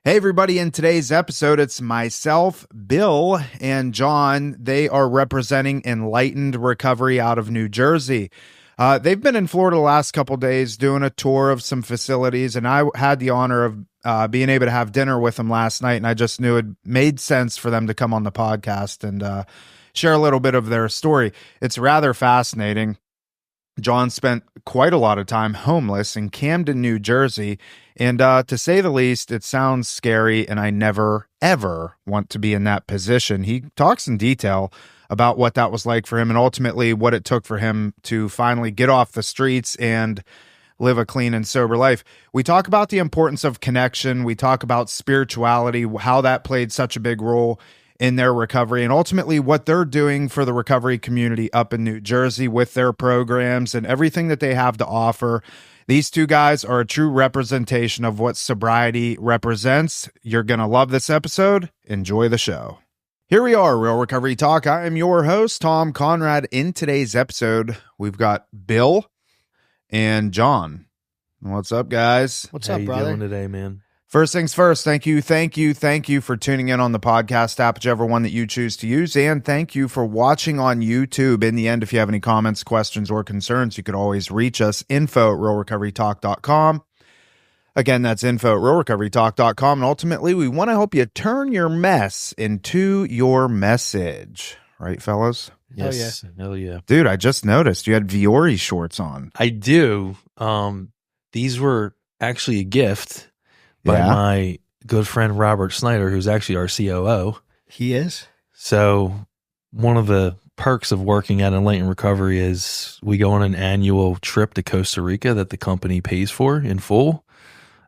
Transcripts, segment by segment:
Hey, everybody. In today's episode, it's myself, Bill, and John. They are representing Enlightened Recovery out of New Jersey. They've been in Florida the last couple days doing a tour of some facilities, and I had the honor of being able to have dinner with them last night, and I just knew it made sense for them to come on the podcast and share a little bit of their story. It's rather fascinating. John spent quite a lot of time homeless in Camden, New Jersey, and to say the least, it sounds scary, and I never, ever want to be in that position. He talks in detail about what that was like for him and ultimately what it took for him to finally get off the streets and live a clean and sober life. We talk about the importance of connection. We talk about spirituality, how that played such a big role in their recovery, and ultimately what they're doing for the recovery community up in New Jersey with their programs and everything that they have to offer. These two guys are a true representation of what sobriety represents. You're going to love this episode. Enjoy the show. Here we are, Real Recovery Talk. I am your host, Tom Conrad. In today's episode, we've got Bill and John. What's up, guys? What's up, brother? How you doing today, man? First things first, thank you for tuning in on the podcast app, whichever one that you choose to use, and thank you for watching on YouTube. In the end, if you have any comments, questions, or concerns, you could always reach us, info@realrecoverytalk.com. Again, that's info@realrecoverytalk.com, and ultimately, we want to help you turn your mess into your message. Right, fellas? Yes. Hell yeah. Dude, I just noticed you had Viore shorts on. I do. These were actually a gift by my good friend Robert Snyder, who's actually our COO. He is? So one of the perks of working at Enlightened Recovery is we go on an annual trip to Costa Rica that the company pays for in full.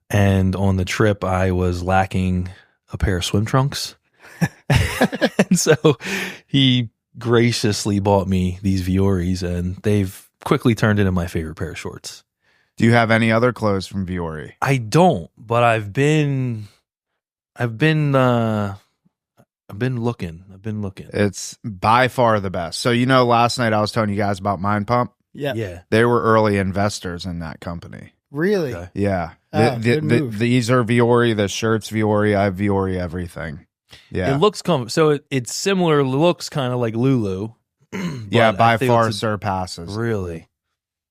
And on the trip, I was lacking a pair of swim trunks. And so he graciously bought me these Viores, and they've quickly turned into my favorite pair of shorts. Do you have any other clothes from Viore? I don't, but I've been looking. It's by far the best. So, last night I was telling you guys about Mind Pump. Yeah. They were early investors in that company. Really? Okay. Yeah. Good move. These are Viore, the shirt's Viore, I have Viore everything. Yeah. It looks it's similar looks kind of like Lulu. Yeah, by I think far it's surpasses. Really?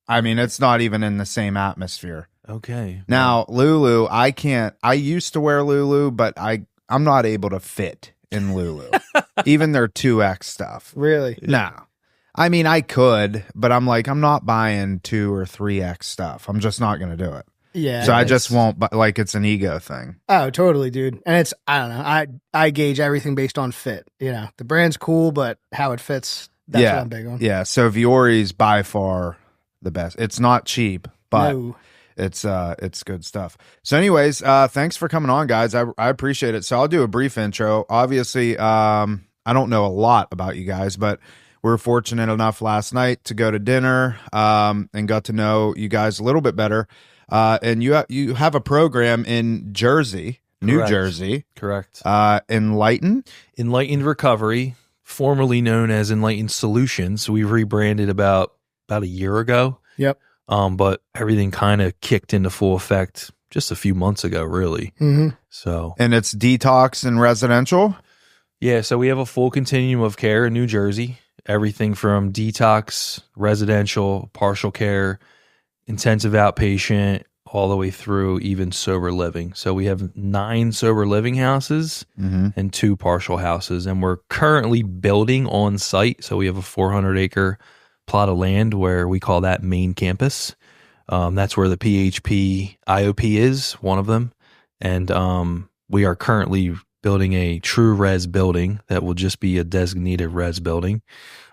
I mean, it's not even in the same atmosphere. Okay. Now, Lulu, I used to wear Lulu, but I'm not able to fit in Lulu. Even their 2X stuff. Really? No. I mean, I could, but I'm not buying 2 or 3X stuff. I'm just not going to do it. Yeah. So I just won't, but it's an ego thing. Oh, totally, dude. And I don't know. I gauge everything based on fit. The brand's cool, but how it fits, that's what I'm big on. Yeah. So Viore's by far the best. It's not cheap, but No. it's good stuff. So anyways, thanks for coming on, guys. I appreciate it. So I'll do a brief intro. Obviously, I don't know a lot about you guys, but we were fortunate enough last night to go to dinner and got to know you guys a little bit better. And you have a program in Jersey, New Correct. Jersey. Correct. Enlightened Recovery, formerly known as Enlightened Solutions. We rebranded about a year ago. Yep. But everything kind of kicked into full effect just a few months ago, really. Mm-hmm. So, and it's detox and residential. yeah, so we have a full continuum of care in New Jersey. Everything from detox, residential, partial care, intensive outpatient, all the way through even sober living. So we have 9 sober living houses and 2 partial houses, and we're currently building on site. So we have a 400-acre plot of land where we call that main campus. That's where the PHP IOP is, one of them. And we are currently building a true res building that will just be a designated res building,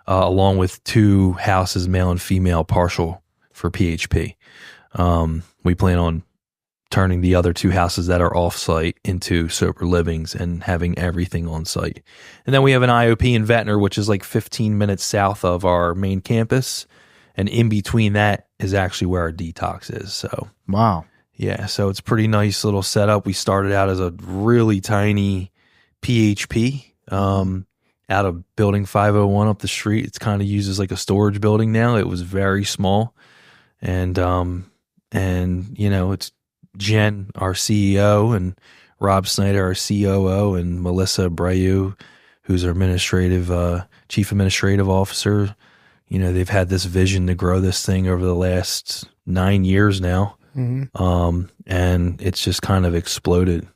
along with 2 houses, male and female, partial for PHP. We plan on turning the other 2 houses that are off-site into sober livings and having everything on site. And then we have an IOP in Ventnor, which is like 15 minutes south of our main campus. And in between that is actually where our detox is. So, Wow. yeah, so it's a pretty nice little setup. We started out as a really tiny PHP out of building 501 up the street. It's kind of used as like a storage building now. It was very small. And it's Jen, our CEO, and Rob Snyder, our COO, and Melissa Brayu, who's our chief administrative officer. They've had this vision to grow this thing over the last 9 years now. And it's just kind of exploded,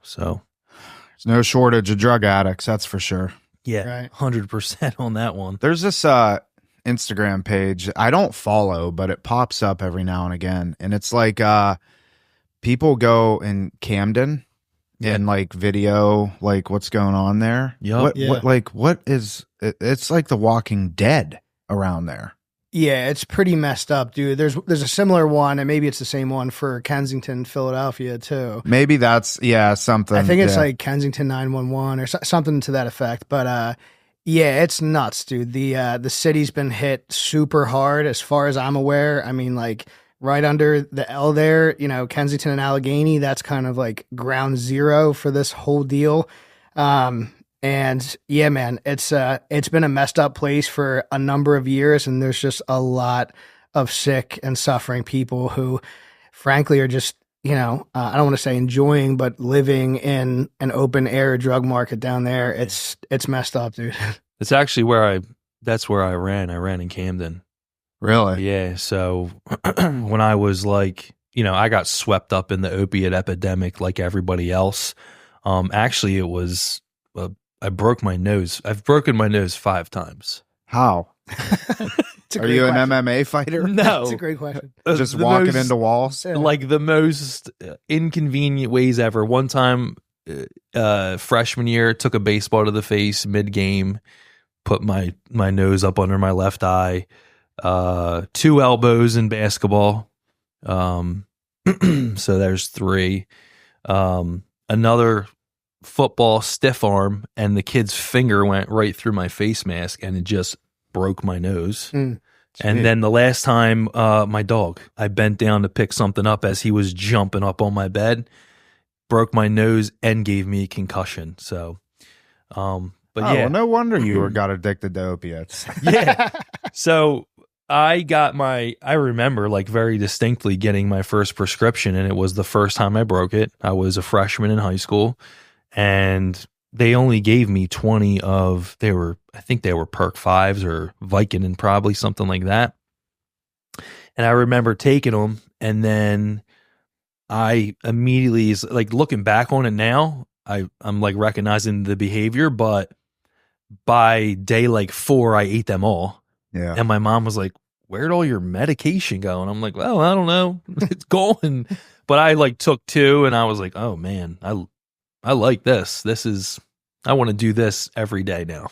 so. There's no shortage of drug addicts, that's for sure. Yeah, right. 100% on that one. There's this Instagram page I don't follow, but it pops up every now and again. And it's like people go in Camden and like video like what's going on there. Yep. It's like The Walking Dead around there. Yeah, it's pretty messed up, dude. There's a similar one, and maybe it's the same one for Kensington, Philadelphia, too. Maybe that's, something. I think it's like Kensington 911 or something to that effect. But yeah, it's nuts, dude. The city's been hit super hard as far as I'm aware. I mean, like right under the L there, Kensington and Allegheny, that's kind of like ground zero for this whole deal. And yeah, man, it's been a messed up place for a number of years, and there's just a lot of sick and suffering people who, frankly, are just, I don't want to say enjoying, but living in an open air drug market down there. It's messed up, dude. It's actually that's where I ran. I ran in Camden. Really? Yeah. So when I was like, I got swept up in the opiate epidemic like everybody else. Actually, it was I broke my nose. I've broken my nose 5 times. How? Are you question. an MMA fighter? No. That's a great question. Just walking into walls? Like the most inconvenient ways ever. One time, freshman year, took a baseball to the face mid-game, put my nose up under my left eye, 2 elbows in basketball. So there's 3. Another football stiff arm, and the kid's finger went right through my face mask, and it just broke my nose. And then the last time, my dog, I bent down to pick something up as he was jumping up on my bed, broke my nose and gave me a concussion. So, but yeah, well, no wonder you got addicted to opiates. Yeah. So I remember like very distinctly getting my first prescription, and it was the first time I broke it. I was a freshman in high school. And they only gave me 20 I think they were Perk 5s or Vicodin, probably something like that. And I remember taking them, and then I immediately, like looking back on it now, I'm like recognizing the behavior, but by day like 4, I ate them all. Yeah. And my mom was like, "Where'd all your medication go?" And I'm like, "Well, I don't know. It's gone." But I like took 2, and I was like, "Oh man, I like this. I want to do this every day now."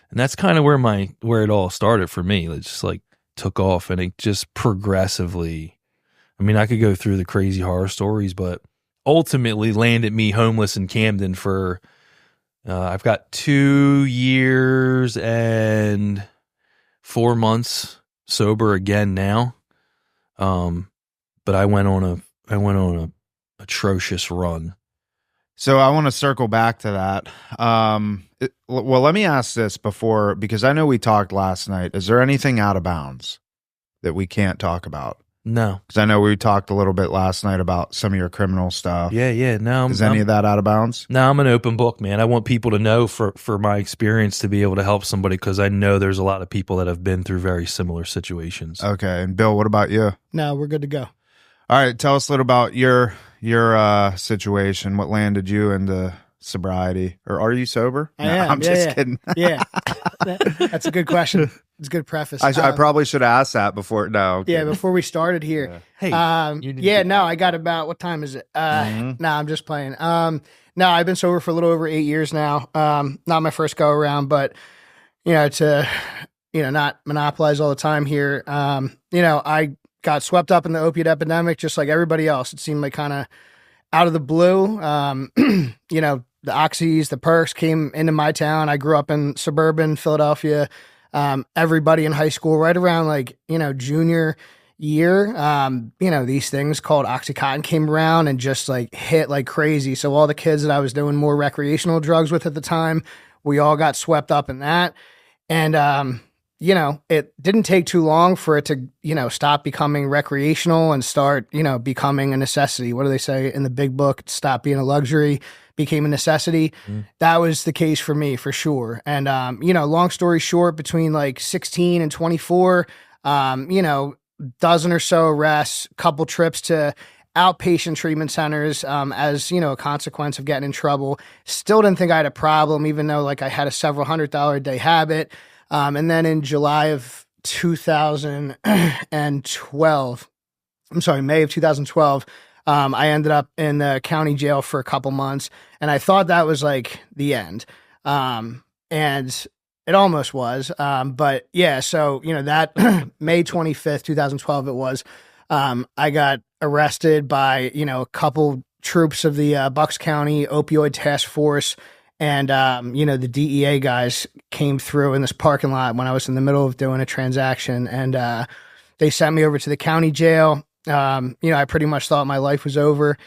And that's kind of where it all started for me. It just like took off, and it just progressively, I mean, I could go through the crazy horror stories, but ultimately landed me homeless in Camden for, I've got 2 years and 4 months sober again now. But I went on a atrocious run. So I want to circle back to that. Well, let me ask this before, because I know we talked last night. Is there anything out of bounds that we can't talk about? No. Because I know we talked a little bit last night about some of your criminal stuff. Yeah. No. Is any of that out of bounds? No, I'm an open book, man. I want people to know for my experience to be able to help somebody, because I know there's a lot of people that have been through very similar situations. Okay. And Bill, what about you? No, we're good to go. All right. Tell us a little about your situation. What landed you into sobriety? Or are you sober? I am. I'm just kidding. Yeah. That's a good question. It's a good preface. I probably should have asked that before. No. Yeah, before we started here. Yeah. Hey. I got about, what time is it? No, I'm just playing. No, I've been sober for a little over 8 years now. Not my first go around, but to not monopolize all the time here. I got swept up in the opiate epidemic just like everybody else. It seemed like kind of out of the blue. The oxys, the perks came into my town. I grew up in suburban Philadelphia. Everybody in high school, right around junior year, these things called Oxycontin came around and just like hit like crazy. So all the kids that I was doing more recreational drugs with at the time, we all got swept up in that. And, it didn't take too long for it to, stop becoming recreational and start, becoming a necessity. What do they say in the big book? Stop being a luxury, became a necessity. That was the case for me, for sure. And, long story short, between like 16 and 24, dozen or so arrests, couple trips to outpatient treatment centers, as, a consequence of getting in trouble. Still didn't think I had a problem, even though like I had a several $100 a day habit. And then in July of 2012, May of 2012, I ended up in the county jail for a couple months, and I thought that was like the end. And it almost was. But yeah, so, that May 25th, 2012, it was, I got arrested by, a couple troops of the Bucks County Opioid Task Force. And, the DEA guys came through in this parking lot when I was in the middle of doing a transaction, and they sent me over to the county jail. I pretty much thought my life was over.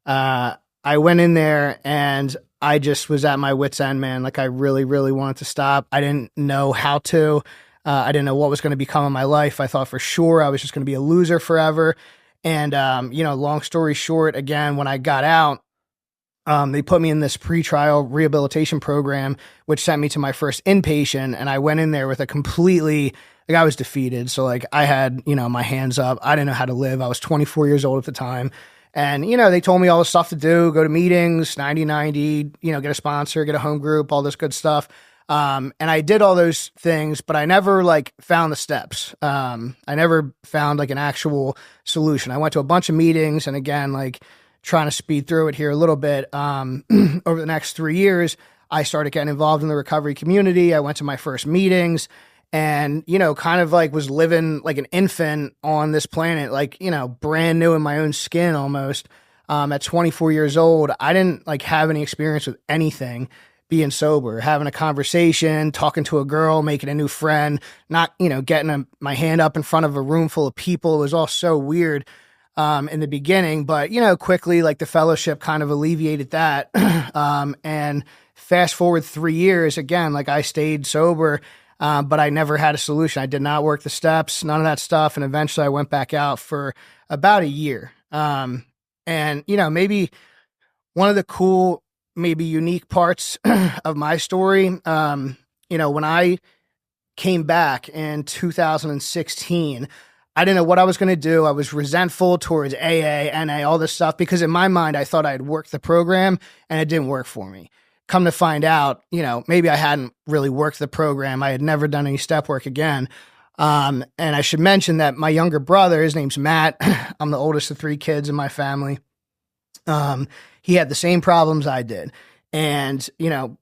I went in there and I just was at my wit's end, man. Like I really, really wanted to stop. I didn't know how to. I didn't know what was going to become of my life. I thought for sure I was just going to be a loser forever. And, long story short, again, when I got out, they put me in this pretrial rehabilitation program, which sent me to my first inpatient. And I went in there with a completely, like I was defeated. So like I had, my hands up. I didn't know how to live. I was 24 years old at the time. And, they told me all the stuff to do, go to meetings, 90-90, get a sponsor, get a home group, all this good stuff. And I did all those things, but I never like found the steps. I never found like an actual solution. I went to a bunch of meetings, and again, like trying to speed through it here a little bit. Over the next 3 years, I started getting involved in the recovery community. I went to my first meetings, and, kind of like was living like an infant on this planet, like, brand new in my own skin almost. At 24 years old, I didn't like have any experience with anything, being sober, having a conversation, talking to a girl, making a new friend, not, getting my hand up in front of a room full of people. It was all so weird in the beginning, but, quickly like the fellowship kind of alleviated that. And fast forward 3 years, again, like I stayed sober, but I never had a solution. I did not work the steps, none of that stuff. And eventually I went back out for about a year. And, maybe one of the cool, maybe unique parts of my story, when I came back in 2016, I didn't know what I was going to do. I was resentful towards AA, NA, all this stuff, because in my mind, I thought I'd worked the program and it didn't work for me. Come to find out, maybe I hadn't really worked the program. I had never done any step work again. And I should mention that my younger brother, his name's Matt. I'm the oldest of 3 kids in my family. He had the same problems I did. And,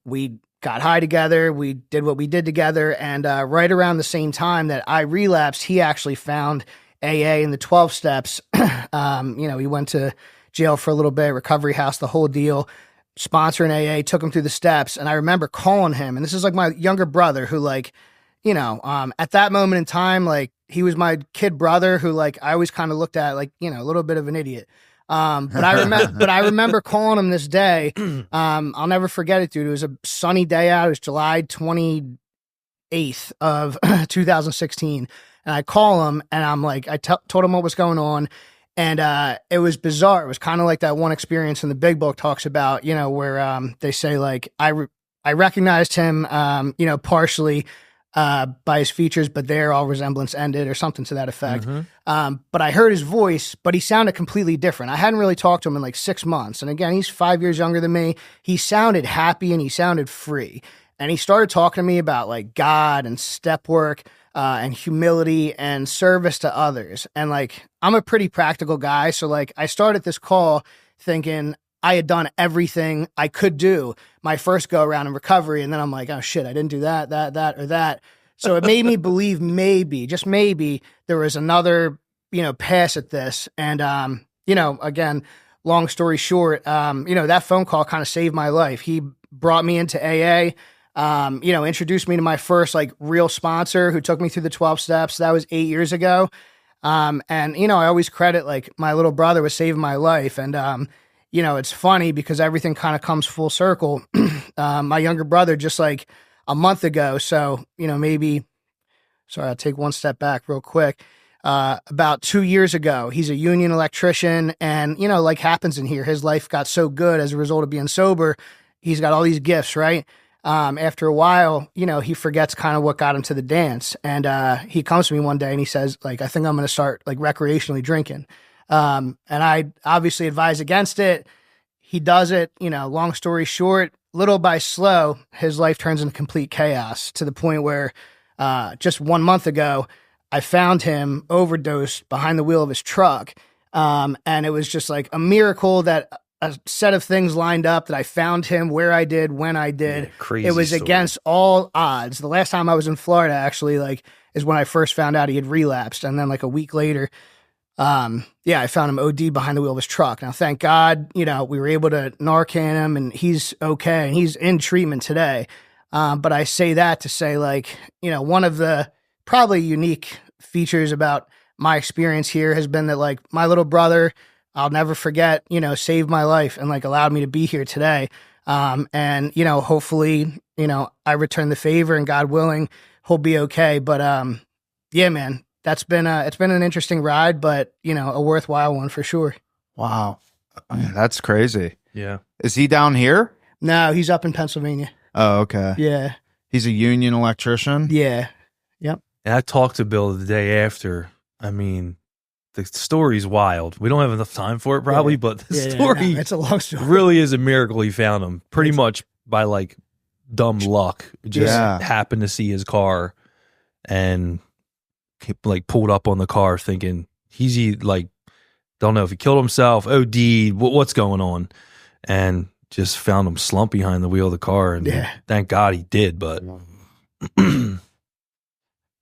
we got high together. We did what we did together. And right around the same time that I relapsed, he actually found AA in the 12 steps. He went to jail for a little bit, recovery house, the whole deal, sponsoring AA, took him through the steps. And I remember calling him. And this is like my younger brother who at that moment in time, like he was my kid brother who like I always kind of looked at like, a little bit of an idiot. But I remember calling him this day. I'll never forget it, dude. It was a sunny day out. It was July 28th of 2016. And I call him and I'm like, told him what was going on. And, it was bizarre. It was kind of like that one experience in the big book talks about, where, they say like, I recognized him, partially, by his features, but there all resemblance ended or something to that effect. But I heard his voice, but he sounded completely different. I hadn't really talked to him in like 6 months. And again, he's 5 years younger than me. He sounded happy and he sounded free. And he started talking to me about like God and step work, and humility and service to others. And like, I'm a pretty practical guy. So like I started this call thinking I had done everything I could do my first go around in recovery. And then I'm like, oh shit, I didn't do that, or that. So it made me believe maybe, just maybe there was another, pass at this. And, again, long story short, that phone call kind of saved my life. He brought me into AA, introduced me to my first like real sponsor who took me through the 12 steps. That was 8 years ago. And, I always credit like my little brother was saving my life. And, it's funny because everything kind of comes full circle. My younger brother just like a month ago. So, maybe sorry, I'll take one step back real quick. About 2 years ago, he's a union electrician, and like happens in here, his life got so good as a result of being sober. He's got all these gifts, right? After a while, he forgets kind of what got him to the dance. And he comes to me one day and he says, like, I think I'm going to start like recreationally drinking. And I obviously advise against it. He does it, long story short, little by slow, his life turns into complete chaos to the point where just 1 month ago, I found him overdosed behind the wheel of his truck. And it was just like a miracle that a set of things lined up that I found him where I did, when I did. Yeah, crazy it was story. Against all odds. The last time I was in Florida, actually, like, is when I first found out he had relapsed. And then like a week later, I found him OD behind the wheel of his truck. Now, thank God, we were able to Narcan him and he's okay. And he's in treatment today. But I say that to say, like, one of the probably unique features about my experience here has been that, like, my little brother, I'll never forget, saved my life and like allowed me to be here today. And, hopefully, I return the favor and God willing, he'll be okay. But, yeah, man, it's been an interesting ride, but a worthwhile one for sure. Wow. That's crazy. Yeah. Is he down here? No, he's up in Pennsylvania. Oh, okay. Yeah. He's a union electrician? Yeah. Yep. And I talked to Bill the day after. I mean, the story's wild. We don't have enough time for it probably, but the story it's a long story. really is a miracle he found him pretty much by like dumb luck. Just happened to see his car and like pulled up on the car thinking like, don't know if he killed himself, OD'd, what's going on? And just found him slumped behind the wheel of the car. And thank God he did, but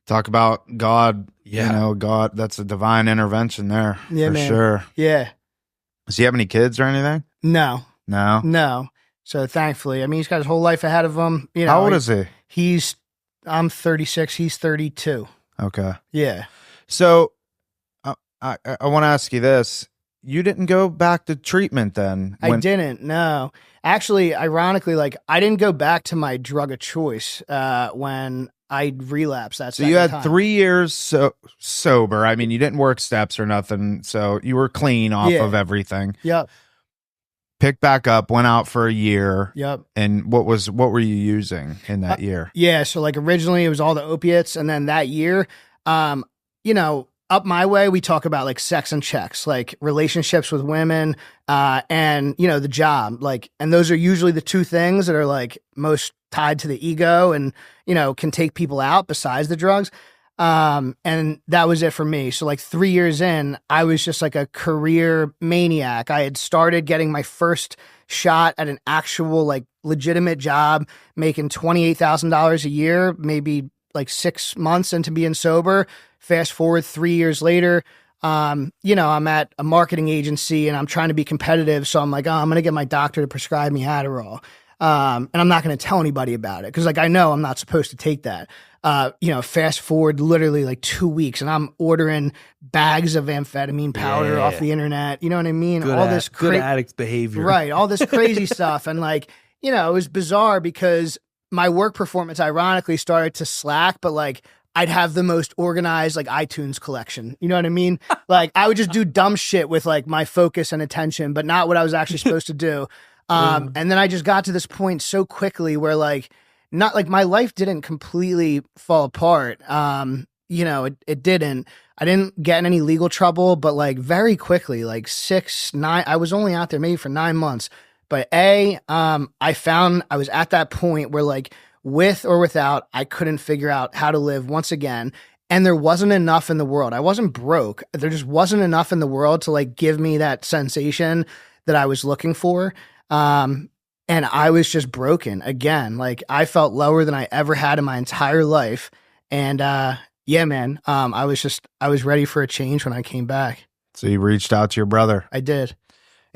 talk about God. God, that's a divine intervention there. Yeah, for man. sure. Yeah. Does he have any kids or anything? No. No. So thankfully, I mean, he's got his whole life ahead of him. How old is he? I'm 36. He's 32. Okay. Yeah. So I want to ask you this. You didn't go back to treatment then? I didn't, no. Actually, ironically, like, I didn't go back to my drug of choice when I relapsed that So you had 3 years sober. I mean, you didn't work steps or nothing, so you were clean off of everything. Yep. Picked back up, went out for a year. Yep. And what were you using in that year? Yeah, so like originally it was all the opiates, and then that year, up my way, we talk about like sex and checks, like relationships with women, and the job, like, and those are usually the two things that are like most tied to the ego and, can take people out besides the drugs. And that was it for me. So like 3 years in, I was just like a career maniac. I had started getting my first shot at an actual like legitimate job, making $28,000 a year, maybe like 6 months into being sober. Fast forward 3 years later, I'm at a marketing agency and I'm trying to be competitive. So I'm like, I'm going to get my doctor to prescribe me Adderall. And I'm not going to tell anybody about it. Cause like, I know I'm not supposed to take that. Fast forward literally like 2 weeks and I'm ordering bags of amphetamine powder off the internet. You know what I mean? Good addict behavior. Right. All this crazy stuff. And like, it was bizarre because my work performance ironically started to slack, but like, I'd have the most organized like iTunes collection. You know what I mean? Like I would just do dumb shit with like my focus and attention, but not what I was actually supposed to do. And then I just got to this point so quickly where like, not like my life didn't completely fall apart. It didn't. I didn't get in any legal trouble, but like very quickly, like 6, 9, I was only out there maybe for 9 months. But I found I was at that point where like, with or without, I couldn't figure out how to live once again. And there wasn't enough in the world. I wasn't broke. There just wasn't enough in the world to like give me that sensation that I was looking for. And I was just broken again. Like I felt lower than I ever had in my entire life. And man, I was ready for a change when I came back. So you reached out to your brother. I did.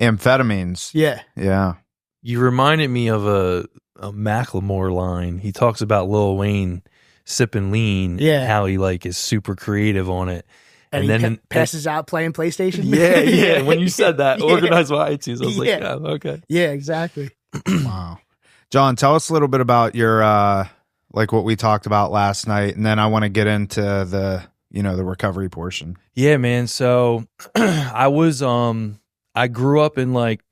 Amphetamines. Yeah. You reminded me of a Macklemore line. He talks about Lil Wayne sipping lean. Yeah. How he like is super creative on it. And then passes out playing PlayStation. Yeah. When you said that, organized by iTunes, I was like, okay. Yeah, exactly. Wow. John, tell us a little bit about your like what we talked about last night, and then I want to get into the the recovery portion. Yeah, man. So I grew up in like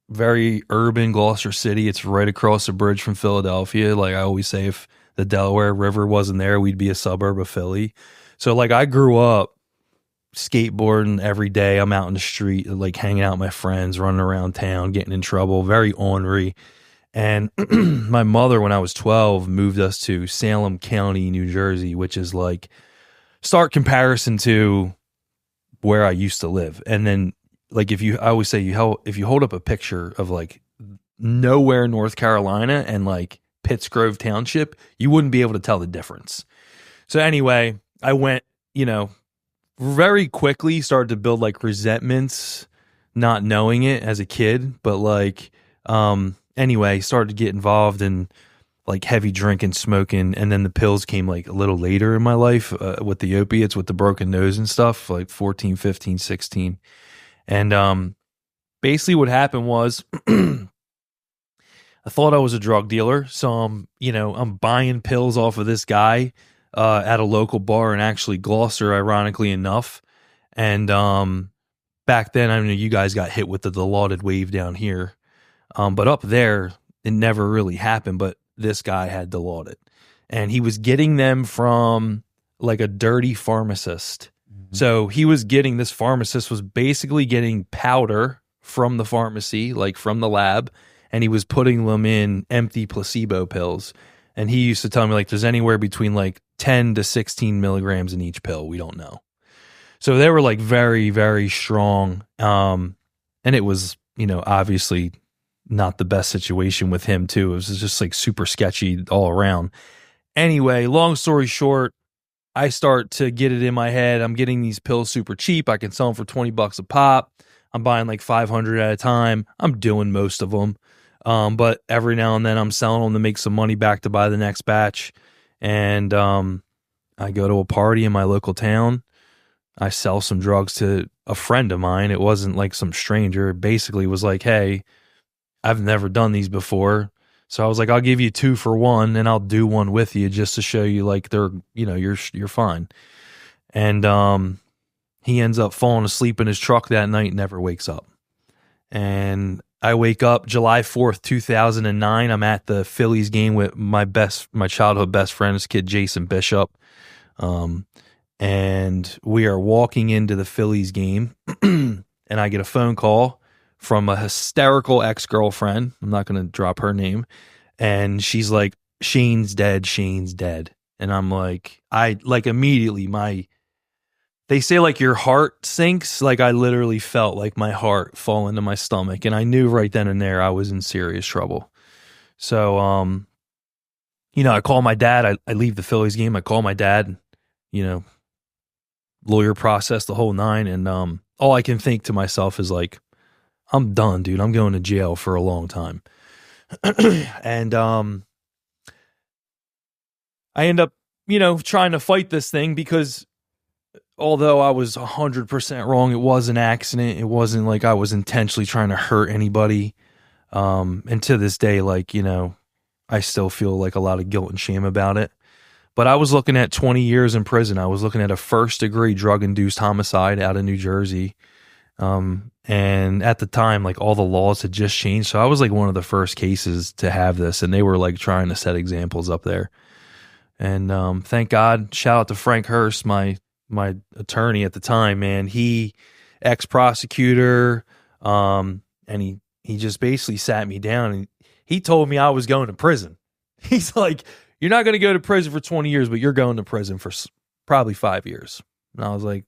very urban Gloucester City. It's right across the bridge from Philadelphia. Like I always say, if the Delaware River wasn't there, we'd be a suburb of Philly. So like I grew up skateboarding every day. I'm out in the street, like hanging out with my friends, running around town, getting in trouble, very ornery. And my mother, when I was 12, moved us to Salem County, New Jersey, which is like stark comparison to where I used to live. And then like I always say, if you hold up a picture of like nowhere North Carolina and like Pittsgrove Township, you wouldn't be able to tell the difference. So anyway, I went, very quickly started to build like resentments, not knowing it as a kid, but like, anyway, started to get involved in like heavy drinking, smoking, and then the pills came like a little later in my life with the opiates, with the broken nose and stuff, like 14, 15, 16. And basically what happened was I thought I was a drug dealer. So I'm buying pills off of this guy at a local bar in actually Gloucester, ironically enough. And back then, I know you guys got hit with the dilaudid wave down here. But up there, it never really happened. But this guy had dilaudid. And he was getting them from like a dirty pharmacist. So this pharmacist was basically getting powder from the pharmacy, like from the lab, and he was putting them in empty placebo pills. And he used to tell me like there's anywhere between like 10 to 16 milligrams in each pill. We don't know. So they were like very, very strong. And it was, obviously not the best situation with him too. It was just like super sketchy all around. Anyway, long story short, I start to get it in my head. I'm getting these pills super cheap. I can sell them for $20 a pop. I'm buying like 500 at a time. I'm doing most of them. But every now and then I'm selling them to make some money back to buy the next batch. And I go to a party in my local town. I sell some drugs to a friend of mine. It wasn't like some stranger. It basically was like, hey, I've never done these before. So I was like, I'll give you 2 for 1 and I'll do one with you just to show you like they're, you're fine. And he ends up falling asleep in his truck that night and never wakes up. And I wake up July 4th, 2009. I'm at the Phillies game with my childhood best friend's kid, Jason Bishop. And we are walking into the Phillies game and I get a phone call from a hysterical ex-girlfriend. I'm not going to drop her name. And she's like, Shane's dead. And I'm like, immediately they say like your heart sinks. Like I literally felt like my heart fall into my stomach. And I knew right then and there I was in serious trouble. So, I call my dad. I leave the Phillies game. I call my dad, lawyer process, the whole 9. And all I can think to myself is like, I'm done, dude. I'm going to jail for a long time. And I end up, trying to fight this thing because although I was 100% wrong, it was an accident. It wasn't like I was intentionally trying to hurt anybody. And to this day, like, I still feel like a lot of guilt and shame about it. But I was looking at 20 years in prison. I was looking at a first-degree drug-induced homicide out of New Jersey. And at the time, like all the laws had just changed. So I was like one of the first cases to have this, and they were like trying to set examples up there. And thank God, shout out to Frank Hurst, my attorney at the time, man. He ex-prosecutor, and he just basically sat me down and he told me I was going to prison. He's like, you're not going to go to prison for 20 years, but you're going to prison for probably 5 years. And I was like,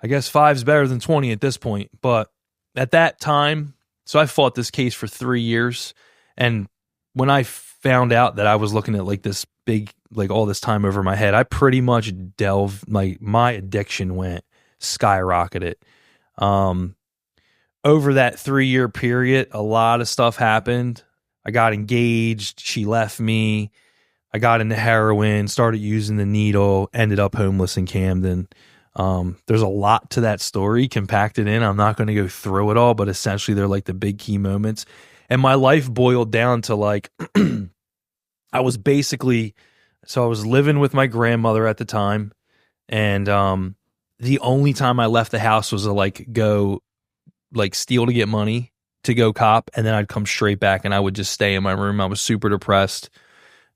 I guess 5's better than 20 at this point. But at that time, so I fought this case for 3 years. And when I found out that I was looking at like this big, like all this time over my head, I pretty much like my addiction went skyrocketed. Over that 3-year period, a lot of stuff happened. I got engaged. She left me. I got into heroin, started using the needle, ended up homeless in Camden. There's a lot to that story compacted in. I'm not going to go through it all, but essentially they're like the big key moments. And my life boiled down to like, I was living with my grandmother at the time, and the only time I left the house was to like go like steal to get money to go cop, and then I'd come straight back and I would just stay in my room. I was super depressed,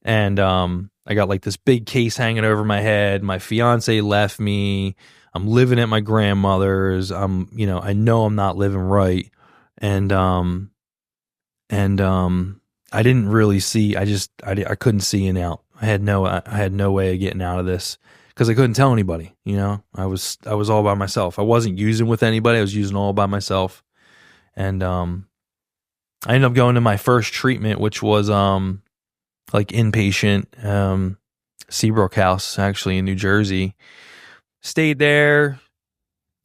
and I got like this big case hanging over my head. My fiance left me. I'm living at my grandmother's. I know I'm not living right, and I didn't really see. I couldn't see an out. I had no way of getting out of this because I couldn't tell anybody. I was all by myself. I wasn't using with anybody. I was using all by myself, and I ended up going to my first treatment, which was like inpatient Seabrook House, actually in New Jersey. Stayed there,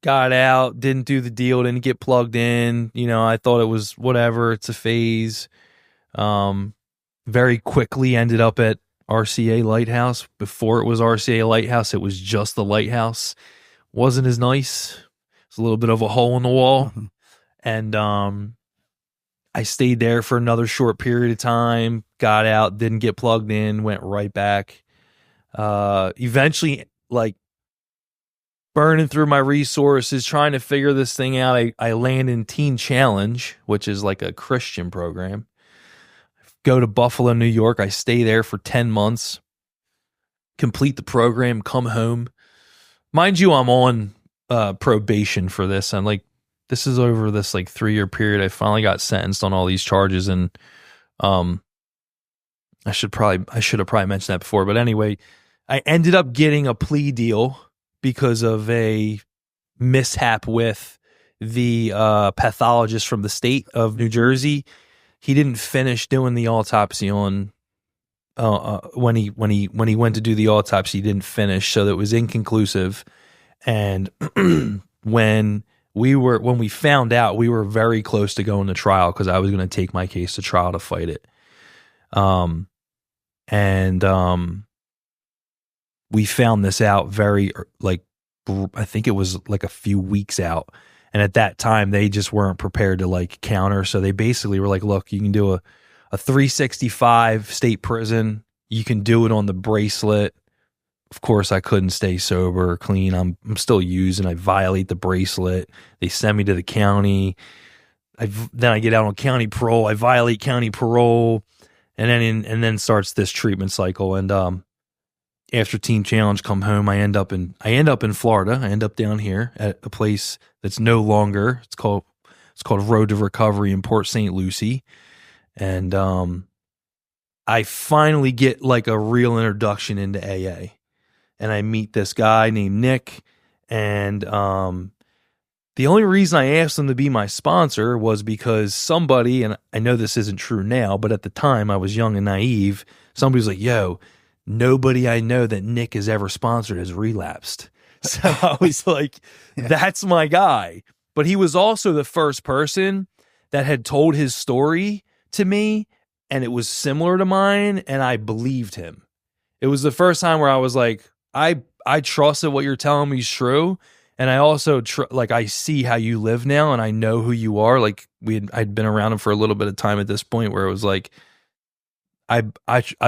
got out, didn't do the deal, didn't get plugged in. I thought it was whatever. It's a phase. Very quickly ended up at RCA Lighthouse. Before it was RCA Lighthouse, it was just the Lighthouse. Wasn't as nice. It's a little bit of a hole in the wall. Mm-hmm. And I stayed there for another short period of time, got out, didn't get plugged in, went right back. Eventually, like, burning through my resources, trying to figure this thing out, I land in Teen Challenge, which is like a Christian program. Go to Buffalo, New York. I stay there for 10 months, complete the program, come home. Mind you, I'm on probation for this. I'm like, this is over this like 3-year period. I finally got sentenced on all these charges, and I should have probably mentioned that before. But anyway, I ended up getting a plea deal because of a mishap with the pathologist from the state of New Jersey. He didn't finish doing the autopsy on when he went to do the autopsy. He didn't finish, so that it was inconclusive. And when we found out, we were very close to going to trial because I was going to take my case to trial to fight it. We found this out very, like, I think it was like a few weeks out. And at that time, they just weren't prepared to like counter. So they basically were like, look, you can do a 365 state prison. You can do it on the bracelet. Of course, I couldn't stay sober or clean. I'm still using. I violate the bracelet. They send me to the county. Then I get out on county parole. I violate county parole. And then starts this treatment cycle. And after Teen Challenge, come home. I end up in Florida. I end up down here at a place that's no longer. It's called Road to Recovery in Port St. Lucie, and I finally get like a real introduction into AA, and I meet this guy named Nick, and the only reason I asked him to be my sponsor was because somebody, and I know this isn't true now, but at the time I was young and naive. Somebody was like, "Yo, nobody I know that Nick has ever sponsored has relapsed." So I was like, that's my guy. But he was also the first person that had told his story to me, and it was similar to mine, and I believed him. It was the first time where I was like, I trust that what you're telling me is true, and I also I see how you live now, and I know who you are. Like I'd been around him for a little bit of time at this point, where it was like, I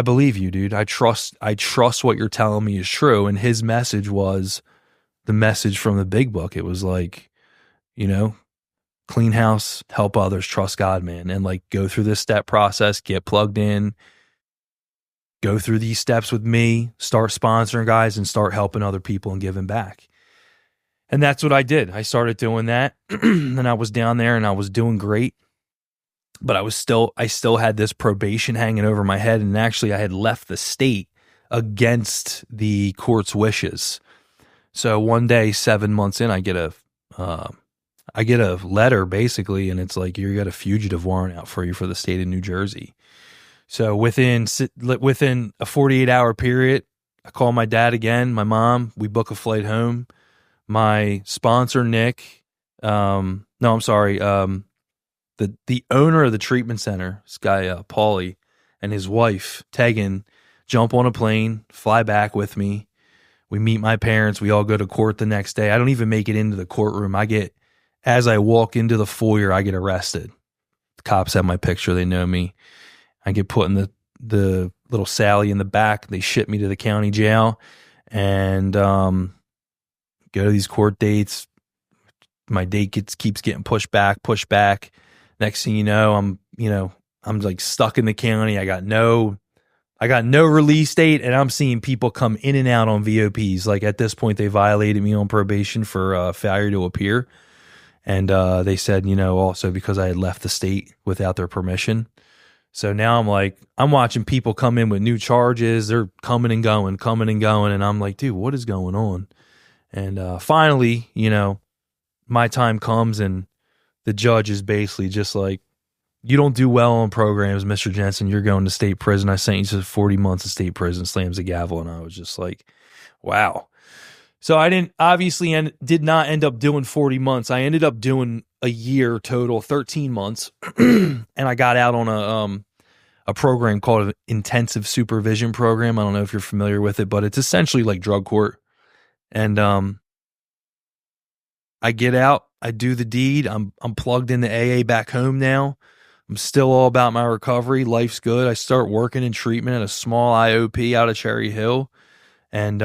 believe you, dude. I trust what you're telling me is true. And his message was the message from the big book. It was like, clean house, help others, trust God, man. And like, go through this step process, get plugged in, go through these steps with me, start sponsoring guys, and start helping other people and giving back. And that's what I did. I started doing that. And I was down there and I was doing great. But I still had this probation hanging over my head, and actually I had left the state against the court's wishes. So one day, 7 months in, I get a letter basically, and it's like, you got a fugitive warrant out for you for the state of New Jersey. So within a 48-hour period, I call my dad again, my mom, we book a flight home. My sponsor, Nick, the owner of the treatment center, this guy, Paulie, and his wife, Tegan, jump on a plane, fly back with me. We meet my parents. We all go to court the next day. I don't even make it into the courtroom. As I walk into the foyer, I get arrested. The cops have my picture. They know me. I get put in the little Sally in the back. They ship me to the county jail and go to these court dates. My date keeps getting pushed back. Next thing you know, I'm like stuck in the county. I got no release date, and I'm seeing people come in and out on VOPs. Like at this point, they violated me on probation for failure to appear. And they said, also because I had left the state without their permission. So now I'm watching people come in with new charges. They're coming and going. And I'm like, dude, what is going on? And finally, my time comes and the judge is basically just like, you don't do well on programs, Mr. Jensen. You're going to state prison. I sent you to 40 months of state prison, slams the gavel. And I was just like, wow. So I did not end up doing 40 months. I ended up doing a year total, 13 months. And I got out on a program called an intensive supervision program. I don't know if you're familiar with it, but it's essentially like drug court. And I get out, I do the deed. I'm plugged into AA back home now. I'm still all about my recovery. Life's good. I start working in treatment at a small IOP out of Cherry Hill. And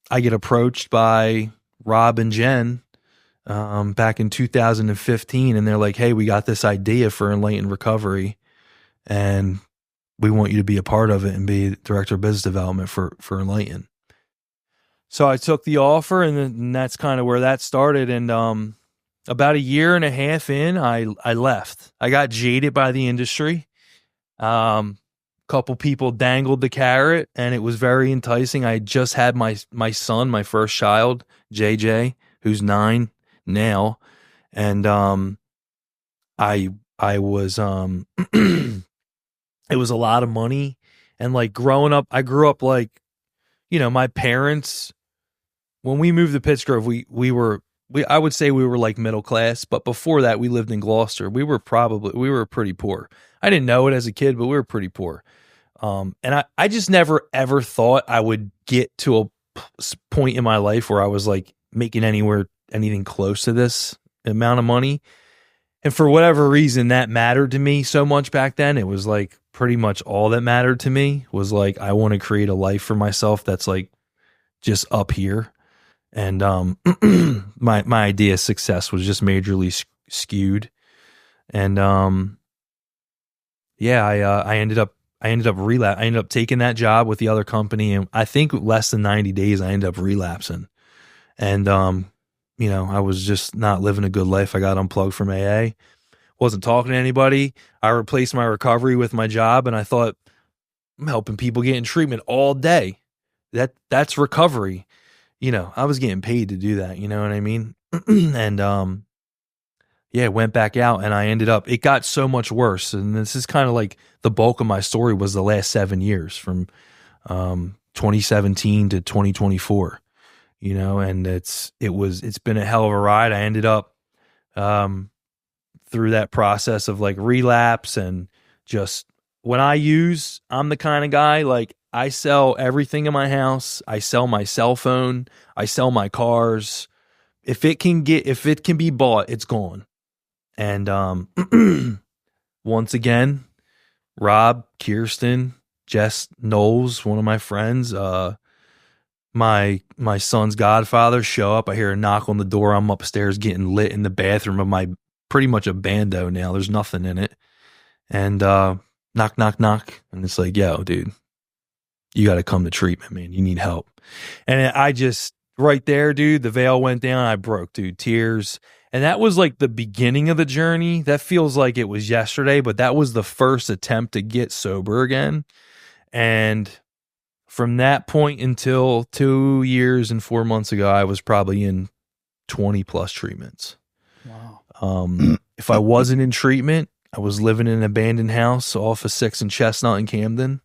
I get approached by Rob and Jen back in 2015. And they're like, hey, we got this idea for Enlightened Recovery. And we want you to be a part of it and be director of business development for Enlightened. So I took the offer, and that's kind of where that started. And about a year and a half in, I left. I got jaded by the industry. Couple people dangled the carrot, and it was very enticing. I had just had my son, my first child, JJ, who's 9 now, and I was it was a lot of money, and like growing up, I grew up like, my parents. When we moved to Pittsgrove, I would say we were like middle class, but before that, we lived in Gloucester. We were pretty poor. I didn't know it as a kid, but we were pretty poor. And I just never ever thought I would get to a point in my life where I was like making anything close to this amount of money. And for whatever reason, that mattered to me so much back then. It was like pretty much all that mattered to me was like, I want to create a life for myself that's like just up here. And my idea of success was just majorly skewed. And I ended up taking that job with the other company, and I think less than 90 days I ended up relapsing. And I was just not living a good life. I got unplugged from AA. Wasn't talking to anybody. I replaced my recovery with my job, and I thought, I'm helping people get in treatment all day. That's recovery. I was getting paid to do that, you know what I mean? And went back out, and I ended up, it got so much worse. And this is kind of like the bulk of my story was the last 7 years from 2017 to 2024, and it's been a hell of a ride. I ended up through that process of like relapse, and just when I'm the kind of guy, like I sell everything in my house. I sell my cell phone. I sell my cars. If it can be bought, it's gone. And once again, Rob, Kirsten, Jess Knowles, one of my friends, my son's godfather show up. I hear a knock on the door. I'm upstairs getting lit in the bathroom of my pretty much a bando now. There's nothing in it. And knock, knock, knock. And it's like, yo, dude, you got to come to treatment, man. You need help. And I just, right there, dude, the veil went down. I broke, dude, tears. And that was like the beginning of the journey. That feels like it was yesterday, but that was the first attempt to get sober again. And from that point until 2 years and 4 months ago, I was probably in 20 plus treatments. Wow. If I wasn't in treatment, I was living in an abandoned house off of 6th and Chestnut in Camden.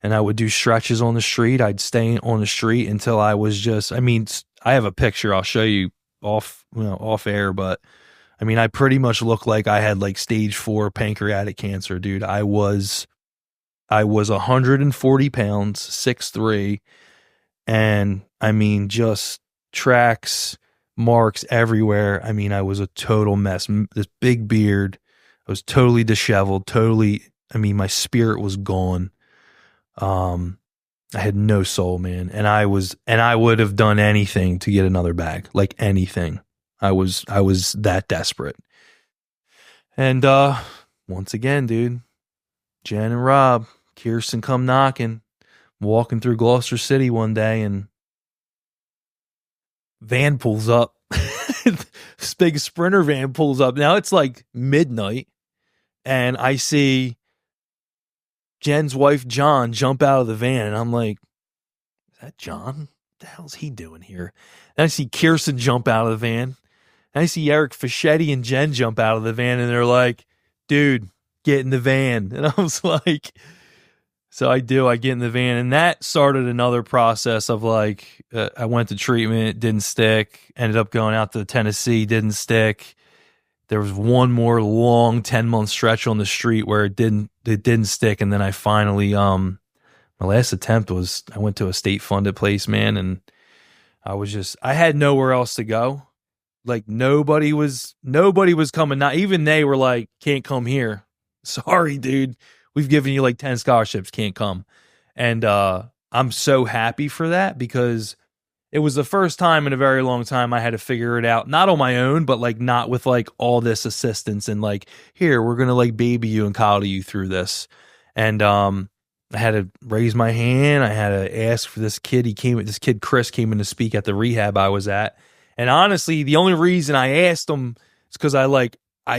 And I would do stretches on the street. I'd stay on the street until I was just, I have a picture I'll show you off air, but I pretty much looked like I had like stage 4 pancreatic cancer, dude. I was 140 pounds, 6'3", and just tracks, marks everywhere. I was a total mess. This big beard. I was totally disheveled, totally I mean, my spirit was gone. I had no soul, man. And I would have done anything to get another bag, like anything. I was that desperate. And, once again, dude, Jen and Rob, Kirsten come knocking, walking through Gloucester City one day, and van pulls up. This big Sprinter van pulls up. Now it's like midnight, and I see Jen's wife, John, jump out of the van, and I'm like, is that John? What the hell's he doing here? And I see Kirsten jump out of the van. And I see Eric Fischetti and Jen jump out of the van, and they're like, dude, get in the van. And I was like, so I get in the van. And that started another process of like, I went to treatment, didn't stick, ended up going out to Tennessee, didn't stick. There was one more long 10-month stretch on the street where it didn't stick. And then I finally, my last attempt was I went to a state funded place, man. And I had nowhere else to go. Like nobody was coming. Not even they were like, can't come here. Sorry, dude. We've given you like 10 scholarships. Can't come. And I'm so happy for that because it was the first time in a very long time I had to figure it out, not on my own, but like not with like all this assistance and like, here, we're going to like baby you and coddle you through this. And I had to raise my hand. I had to ask for this kid. This kid, Chris, came in to speak at the rehab I was at. And honestly, the only reason I asked him is because I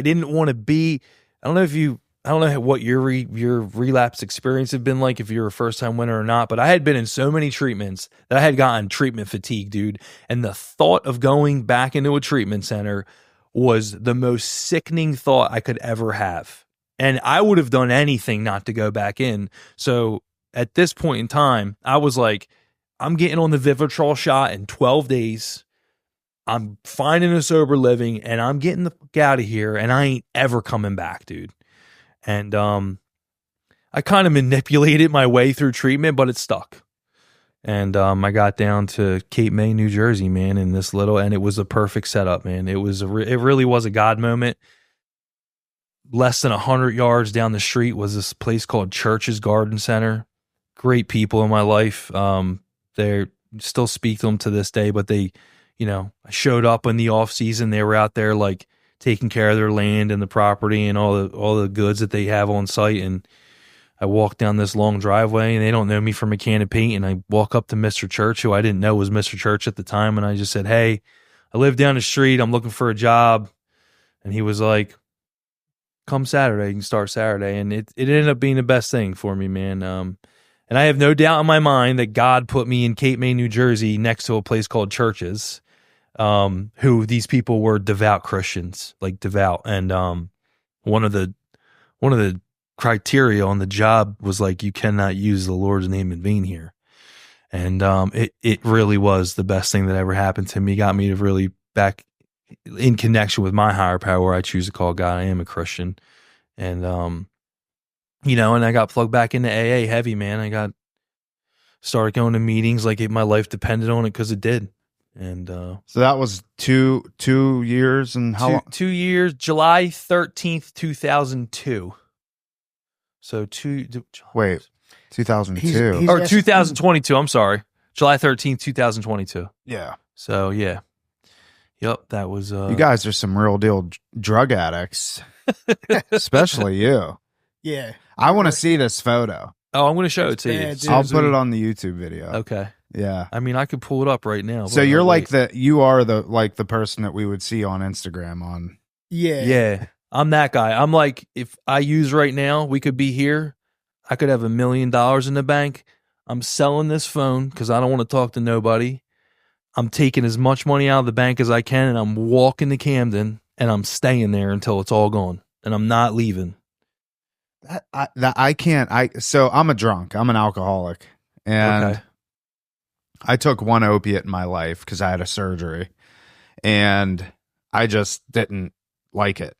didn't want to be, I don't know what your relapse experience had been like, if you're a first time winner or not, but I had been in so many treatments that I had gotten treatment fatigue, dude. And the thought of going back into a treatment center was the most sickening thought I could ever have. And I would have done anything not to go back in. So at this point in time, I was like, I'm getting on the Vivitrol shot in 12 days. I'm finding a sober living and I'm getting the fuck out of here and I ain't ever coming back, dude. And I kind of manipulated my way through treatment, but it stuck. And I got down to Cape May, New Jersey, man, and it was a perfect setup, man. It really was a God moment. Less than 100 yards down the street was this place called Church's Garden Center. Great people in my life. They still speak to them to this day, but they, I showed up in the off season. They were out there like taking care of their land and the property and all the goods that they have on site. And I walked down this long driveway and they don't know me from a can of paint. And I walk up to Mr. Church, who I didn't know was Mr. Church at the time. And I just said, hey, I live down the street. I'm looking for a job. And he was like, come Saturday, you can start Saturday. And it ended up being the best thing for me, man. And I have no doubt in my mind that God put me in Cape May, New Jersey, next to a place called Church's, who these people were devout Christians, like devout. And one of the criteria on the job was like, you cannot use the Lord's name in vain here. And it really was the best thing that ever happened to me. Got me to really back in connection with my higher power. I choose to call God. I am a Christian. And and I got plugged back into AA heavy, man. I started going to meetings like my life depended on it, because it did. And so that was two years and how long? 2 years, July 13th, 2002. So 2002 or 2022. I'm sorry, July 13th, 2022. Yeah. So yeah, yep. That was. You guys are some real deal drug addicts, especially you. Yeah. I want to see this photo. Oh, I'm going to show it to you. I'll put it on the YouTube video. Okay. Yeah. I mean, I could pull it up right now. So you're like you are the person that we would see on Instagram on. Yeah. Yeah. I'm that guy. I'm like, if I use right now, we could be here. I could have $1 million in the bank. I'm selling this phone because I don't want to talk to nobody. I'm taking as much money out of the bank as I can, and I'm walking to Camden, and I'm staying there until it's all gone, and I'm not leaving. I can't. So I'm a drunk. I'm an alcoholic, and Okay. I took one opiate in my life because I had a surgery, and I just didn't like it.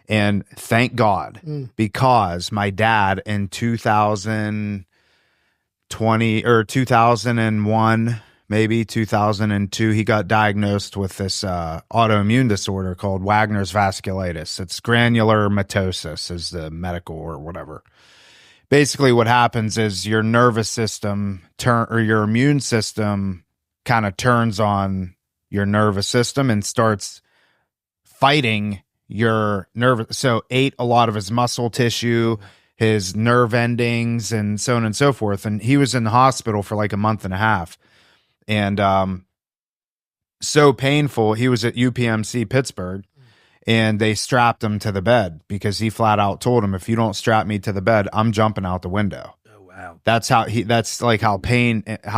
And thank God, because my dad in 2020 or 2001, maybe 2002, he got diagnosed with this autoimmune disorder called Wagner's vasculitis. It's granular mitosis is the medical or whatever. basically what happens is your nervous system or your immune system kind of turns on your nervous system and starts fighting your nervous. So ate a lot of his muscle tissue, his nerve endings, and so on and so forth. And he was in the hospital for like a month and a half. And so painful. He was at UPMC Pittsburgh, and they strapped him to the bed because he flat out told him, if you don't strap me to the bed, I'm jumping out the window. Oh, wow. That's like how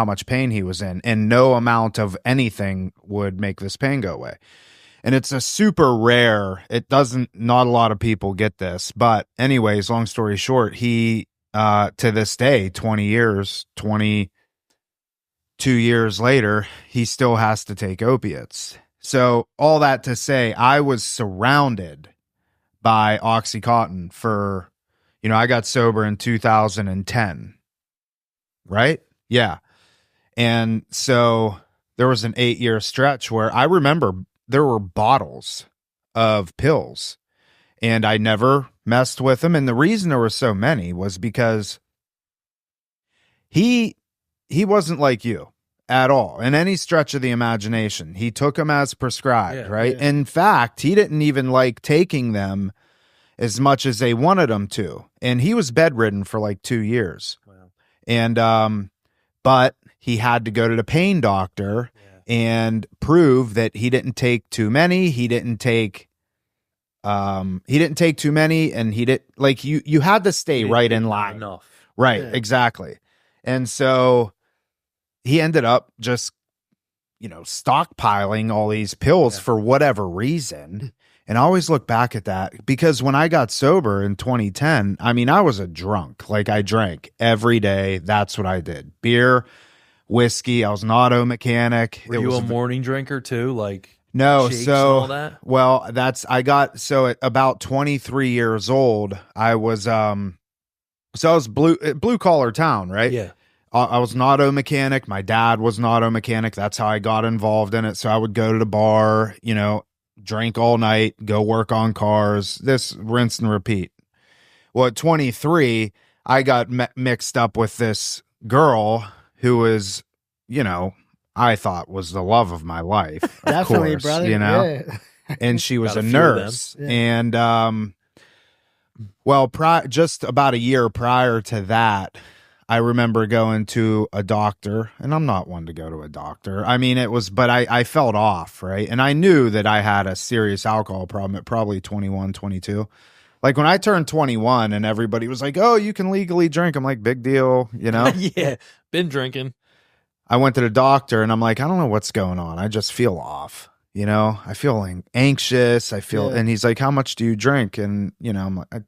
much pain he was in. And no amount of anything would make this pain go away. And it's a super rare, not a lot of people get this. But anyways, long story short, he, to this day, 22 years later, he still has to take opiates. So all that to say, I was surrounded by Oxycontin for, I got sober in 2010, right? Yeah. And so there was an 8-year stretch where I remember there were bottles of pills and I never messed with them. And the reason there were so many was because he wasn't like you at all in any stretch of the imagination. He took them as prescribed, right? Yeah. In fact, he didn't even like taking them as much as they wanted him to. And he was bedridden for like 2 years. Wow. And, but he had to go to the pain doctor and prove that he didn't take too many. He didn't take too many, and he did like you had to stay right in line. Enough. Right, yeah. Exactly. And so he ended up just, stockpiling all these pills for whatever reason. And I always look back at that because when I got sober in 2010, I mean, I was a drunk. Like I drank every day. That's what I did. Beer, whiskey. I was an auto mechanic. Were you a morning drinker too? Like no, shakes so and all that? Well, at about 23 years old, I was I was blue collar town, right? Yeah. I was an auto mechanic. My dad was an auto mechanic. That's how I got involved in it. So I would go to the bar, drink all night, go work on cars, this rinse and repeat. Well, at 23, I got mixed up with this girl who was, I thought was the love of my life. Definitely, course, brother. Yeah. And she was a nurse. Yeah. And, just about a year prior to that, I remember going to a doctor, and I'm not one to go to a doctor. I mean, but I felt off, right? And I knew that I had a serious alcohol problem at probably 21, 22. Like when I turned 21 and everybody was like, oh, you can legally drink. I'm like, big deal, Yeah, been drinking. I went to the doctor and I'm like, I don't know what's going on. I just feel off, I feel anxious. And he's like, how much do you drink? And, I'm like,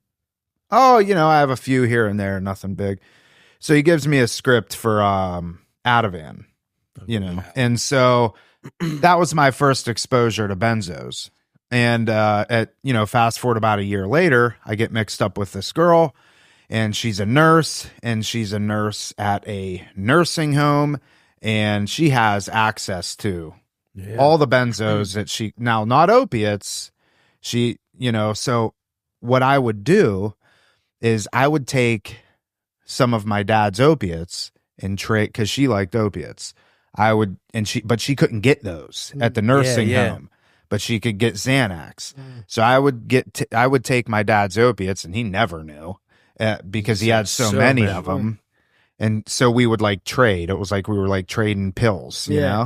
I have a few here and there, nothing big. So he gives me a script for Ativan, and so that was my first exposure to benzos. And fast forward about a year later, I get mixed up with this girl, and she's a nurse at a nursing home, and she has access to all the benzos that not opiates. So what I would do is I would take some of my dad's opiates and trade, because she liked opiates. But she couldn't get those at the nursing home, but she could get Xanax. So I would take my dad's opiates, and he never knew because he had so many of them. And so we would like trade. It was like we were like trading pills, you know?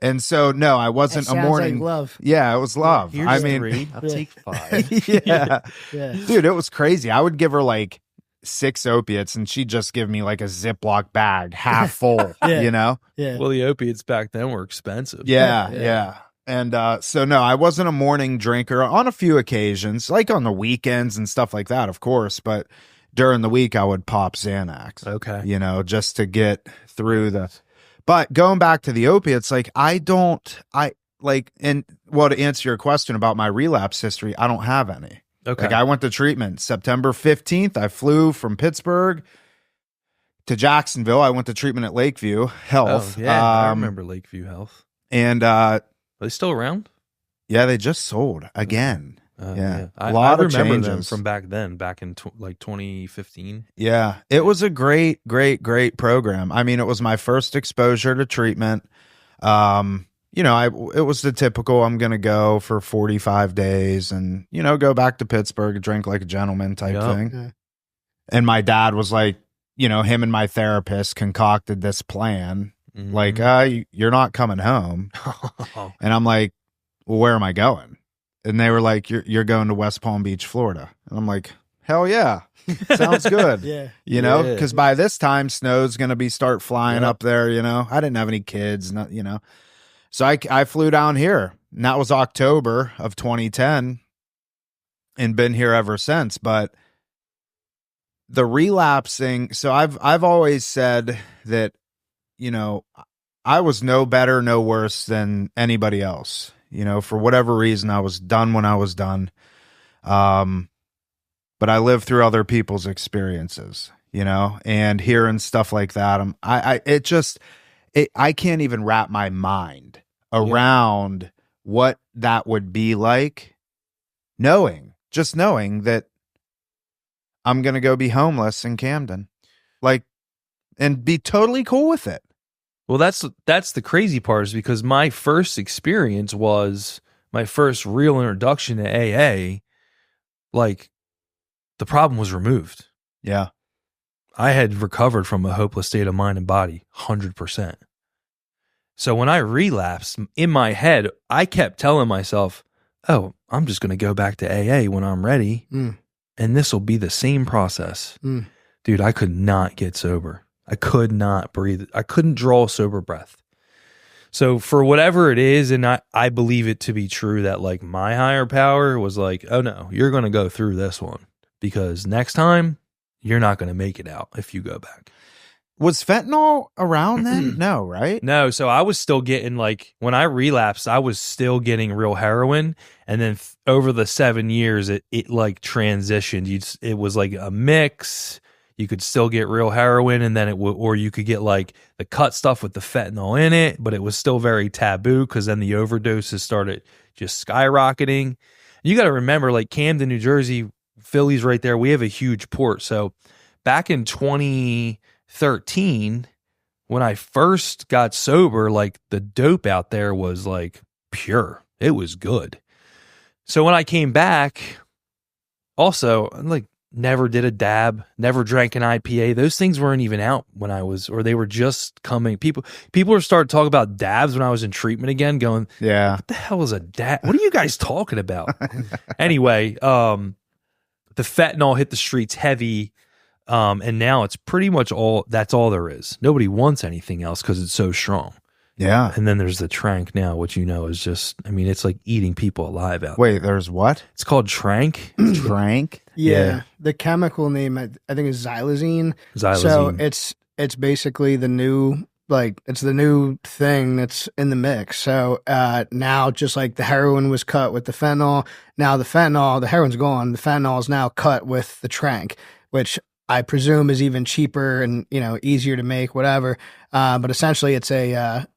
And so, no, I wasn't a morning. Like love. Yeah, it was love. Here's 3. I'll take 5. Yeah. Dude, it was crazy. I would give her like 6 opiates and she'd just give me like a Ziploc bag half full, Yeah. Well, the opiates back then were expensive. Yeah. And so no, I wasn't a morning drinker. On a few occasions, like on the weekends and stuff like that, of course, but during the week I would pop Xanax. Okay. Just to get through but going back to the opiates, to answer your question about my relapse history, I don't have any. Okay. Like I went to treatment September 15th. I flew from Pittsburgh to Jacksonville. I went to treatment at Lakeview Health. Oh, yeah, I remember Lakeview Health. And are they still around? Yeah, they just sold again. Yeah. I, A lot I of remember them changes. from back then, back in like 2015. Yeah. It was a great, great, great program. I mean, it was my first exposure to treatment. You know, it was the typical, I'm going to go for 45 days and, you know, go back to Pittsburgh, drink like a gentleman type Yep. thing. Yeah. And my dad was like, you know, him and my therapist concocted this plan. Mhm. Like, you're not coming home. And I'm like, well, where am I going? And they were like, you're going to West Palm Beach, Florida. And I'm like, hell yeah. Sounds good. Yeah. You know, Yeah. because by this time snow's going to start flying Yep. up there. You know, I didn't have any kids, not, you know, so I flew down here and that was October of 2010 and been here ever since. But the relapsing, so I've always said that, you know, I was no better, no worse than anybody else. You know, for whatever reason, I was done when I was done. But I lived through other people's experiences, you know, and hearing stuff like that. I can't even wrap my mind around what that would be like, just knowing that I'm going to go be homeless in Camden, like, and be totally cool with it. Well, that's the crazy part, is because my first experience was my first real introduction to AA. Like, the problem was removed. Yeah. I had recovered from a hopeless state of mind and body, 100%. So when I relapsed, in my head, I kept telling myself, oh, I'm just going to go back to AA when I'm ready, and this will be the same process. Dude, I could not get sober. I could not breathe. I couldn't draw a sober breath. So for whatever it is, and I believe it to be true, that like my higher power was like, oh no, you're going to go through this one, because next time you're not going to make it out if you go back. Was fentanyl around then? No, right? No. So I was still getting, like, when I relapsed, I was still getting real heroin. And then over the 7 years, it like transitioned. It was like a mix. You could still get real heroin, and then or you could get like the cut stuff with the fentanyl in it, but it was still very taboo because then the overdoses started just skyrocketing. You got to remember, like, Camden, New Jersey, Philly's right there. We have a huge port. So back in 2013, when I first got sober, like, the dope out there was like pure. It was good. So when I came back, also, like, never did a dab, never drank an IPA. Those things weren't even out when I was, or they were just coming. People are starting to talk about dabs when I was in treatment again, going, Yeah. what the hell is a dab? What are you guys talking about? Anyway, the fentanyl hit the streets heavy. And now it's pretty much that's all there is. Nobody wants anything else because it's so strong. Yeah. And then there's the trank now, which, you know, is just, I mean, it's like eating people alive out. Wait, there's what? It's called trank. Trank? Yeah. The chemical name, I think, is xylazine. So it's basically the new, like, it's the new thing that's in the mix. So now, just like the heroin was cut with the fentanyl, now the heroin's gone. The fentanyl is now cut with the trank, which I presume is even cheaper and, you know, easier to make, whatever. But essentially it's a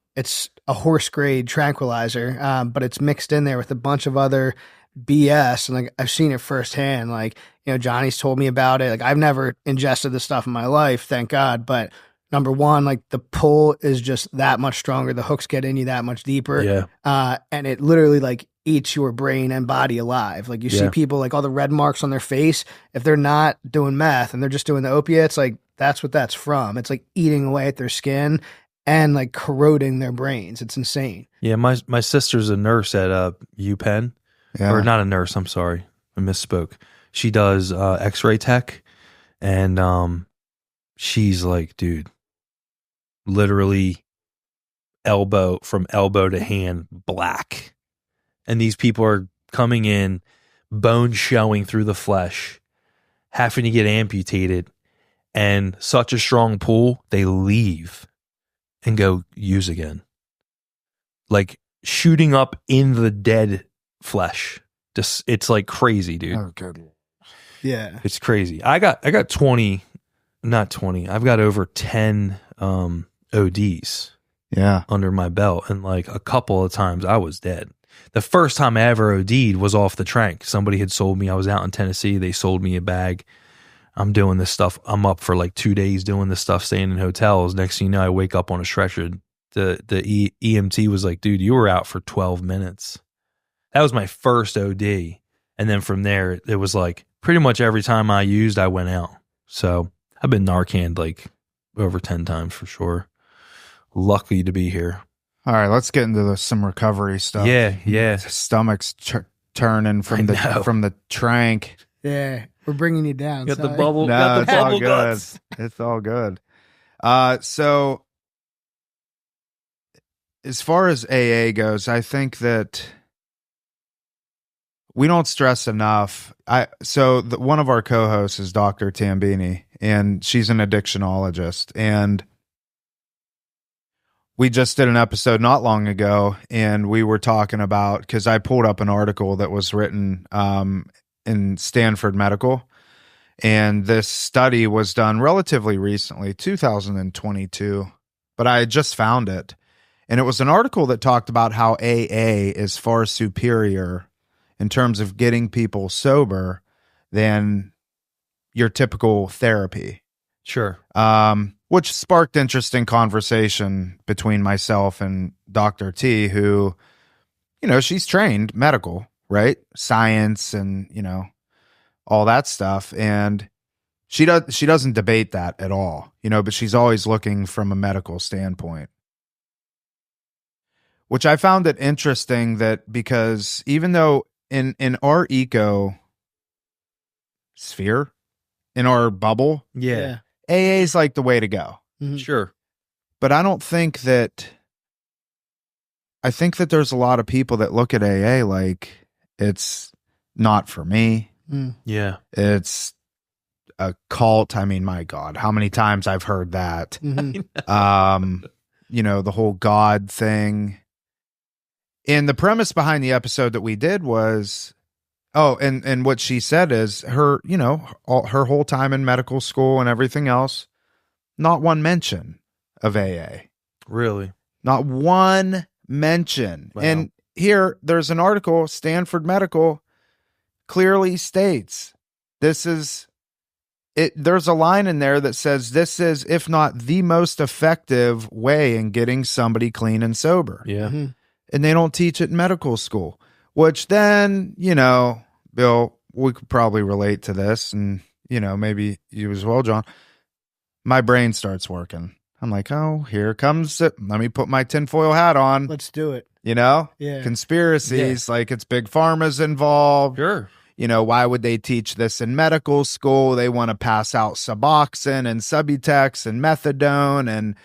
horse grade tranquilizer, but it's mixed in there with a bunch of other BS. And like, I've seen it firsthand. Like, you know, Johnny's told me about it. Like, I've never ingested this stuff in my life, thank God. But number one, like, the pull is just that much stronger. The hooks get in you that much deeper. Yeah. And it literally, like, eats your brain and body alive. Like, you see people, like, all the red marks on their face, if they're not doing meth and they're just doing the opiates, like, that's what that's from. It's like eating away at their skin and like corroding their brains. It's insane. Yeah, my sister's a nurse at UPenn. Yeah. Or not a nurse, I'm sorry. I misspoke. She does x-ray tech, and she's like, dude, literally from elbow to hand black. And these people are coming in, bone showing through the flesh, having to get amputated, and such a strong pull, they leave and go use again. Like, shooting up in the dead flesh. Just, it's like crazy, dude. Oh, good. Yeah. It's crazy. I got 20, not 20. I've got over 10 ODs Yeah. under my belt, and like a couple of times I was dead. The first time I ever OD'd was off the trank. Somebody had sold me. I was out in Tennessee. They sold me a bag. I'm doing this stuff. I'm up for like 2 days doing this stuff, staying in hotels. Next thing you know, I wake up on a stretcher. The EMT was like, dude, you were out for 12 minutes. That was my first OD. And then from there, it was like pretty much every time I used, I went out. So I've been Narcaned like over 10 times for sure. Lucky to be here. All right, let's get into some recovery stuff. Yeah. Stomach's turning from the trank. Yeah, we're bringing you down. Got the sorry. bubble. No, got the it's all bubble good. guts. It's all good. So as far as AA goes, I think that we don't stress enough. One of our co-hosts is Dr. Tambini, and she's an addictionologist. And we just did an episode not long ago, and we were talking about, because I pulled up an article that was written in Stanford Medical, and this study was done relatively recently, 2022, but I had just found it. And it was an article that talked about how AA is far superior in terms of getting people sober than your typical therapy. Sure. Which sparked interesting conversation between myself and Dr. T, who, she's trained medical, right? Science and, all that stuff. And she doesn't debate that at all, but she's always looking from a medical standpoint. Which I found it interesting that, because even though in our eco sphere, in our bubble, Yeah. AA is like the way to go. Mhm. Sure. But I think that there's a lot of people that look at AA like it's not for me. Mm. Yeah. It's a cult. I mean, my God, how many times I've heard that. Mhm. The whole God thing. And the premise behind the episode that we did was, and what she said is her, her whole time in medical school and everything else, not one mention of AA. Really? Not one mention. Wow. And here, there's an article, Stanford Medical clearly states, this is it. There's a line in there that says, this is, if not the most effective way in getting somebody clean and sober. Yeah. Mhm. And they don't teach it in medical school, which then, Bill, we could probably relate to this, and, maybe you as well, John. My brain starts working. I'm like, oh, here comes it. Let me put my tinfoil hat on. Let's do it. Yeah. Conspiracies, like it's big pharma's involved. Sure. Why would they teach this in medical school? They want to pass out Suboxone and Subutex and methadone and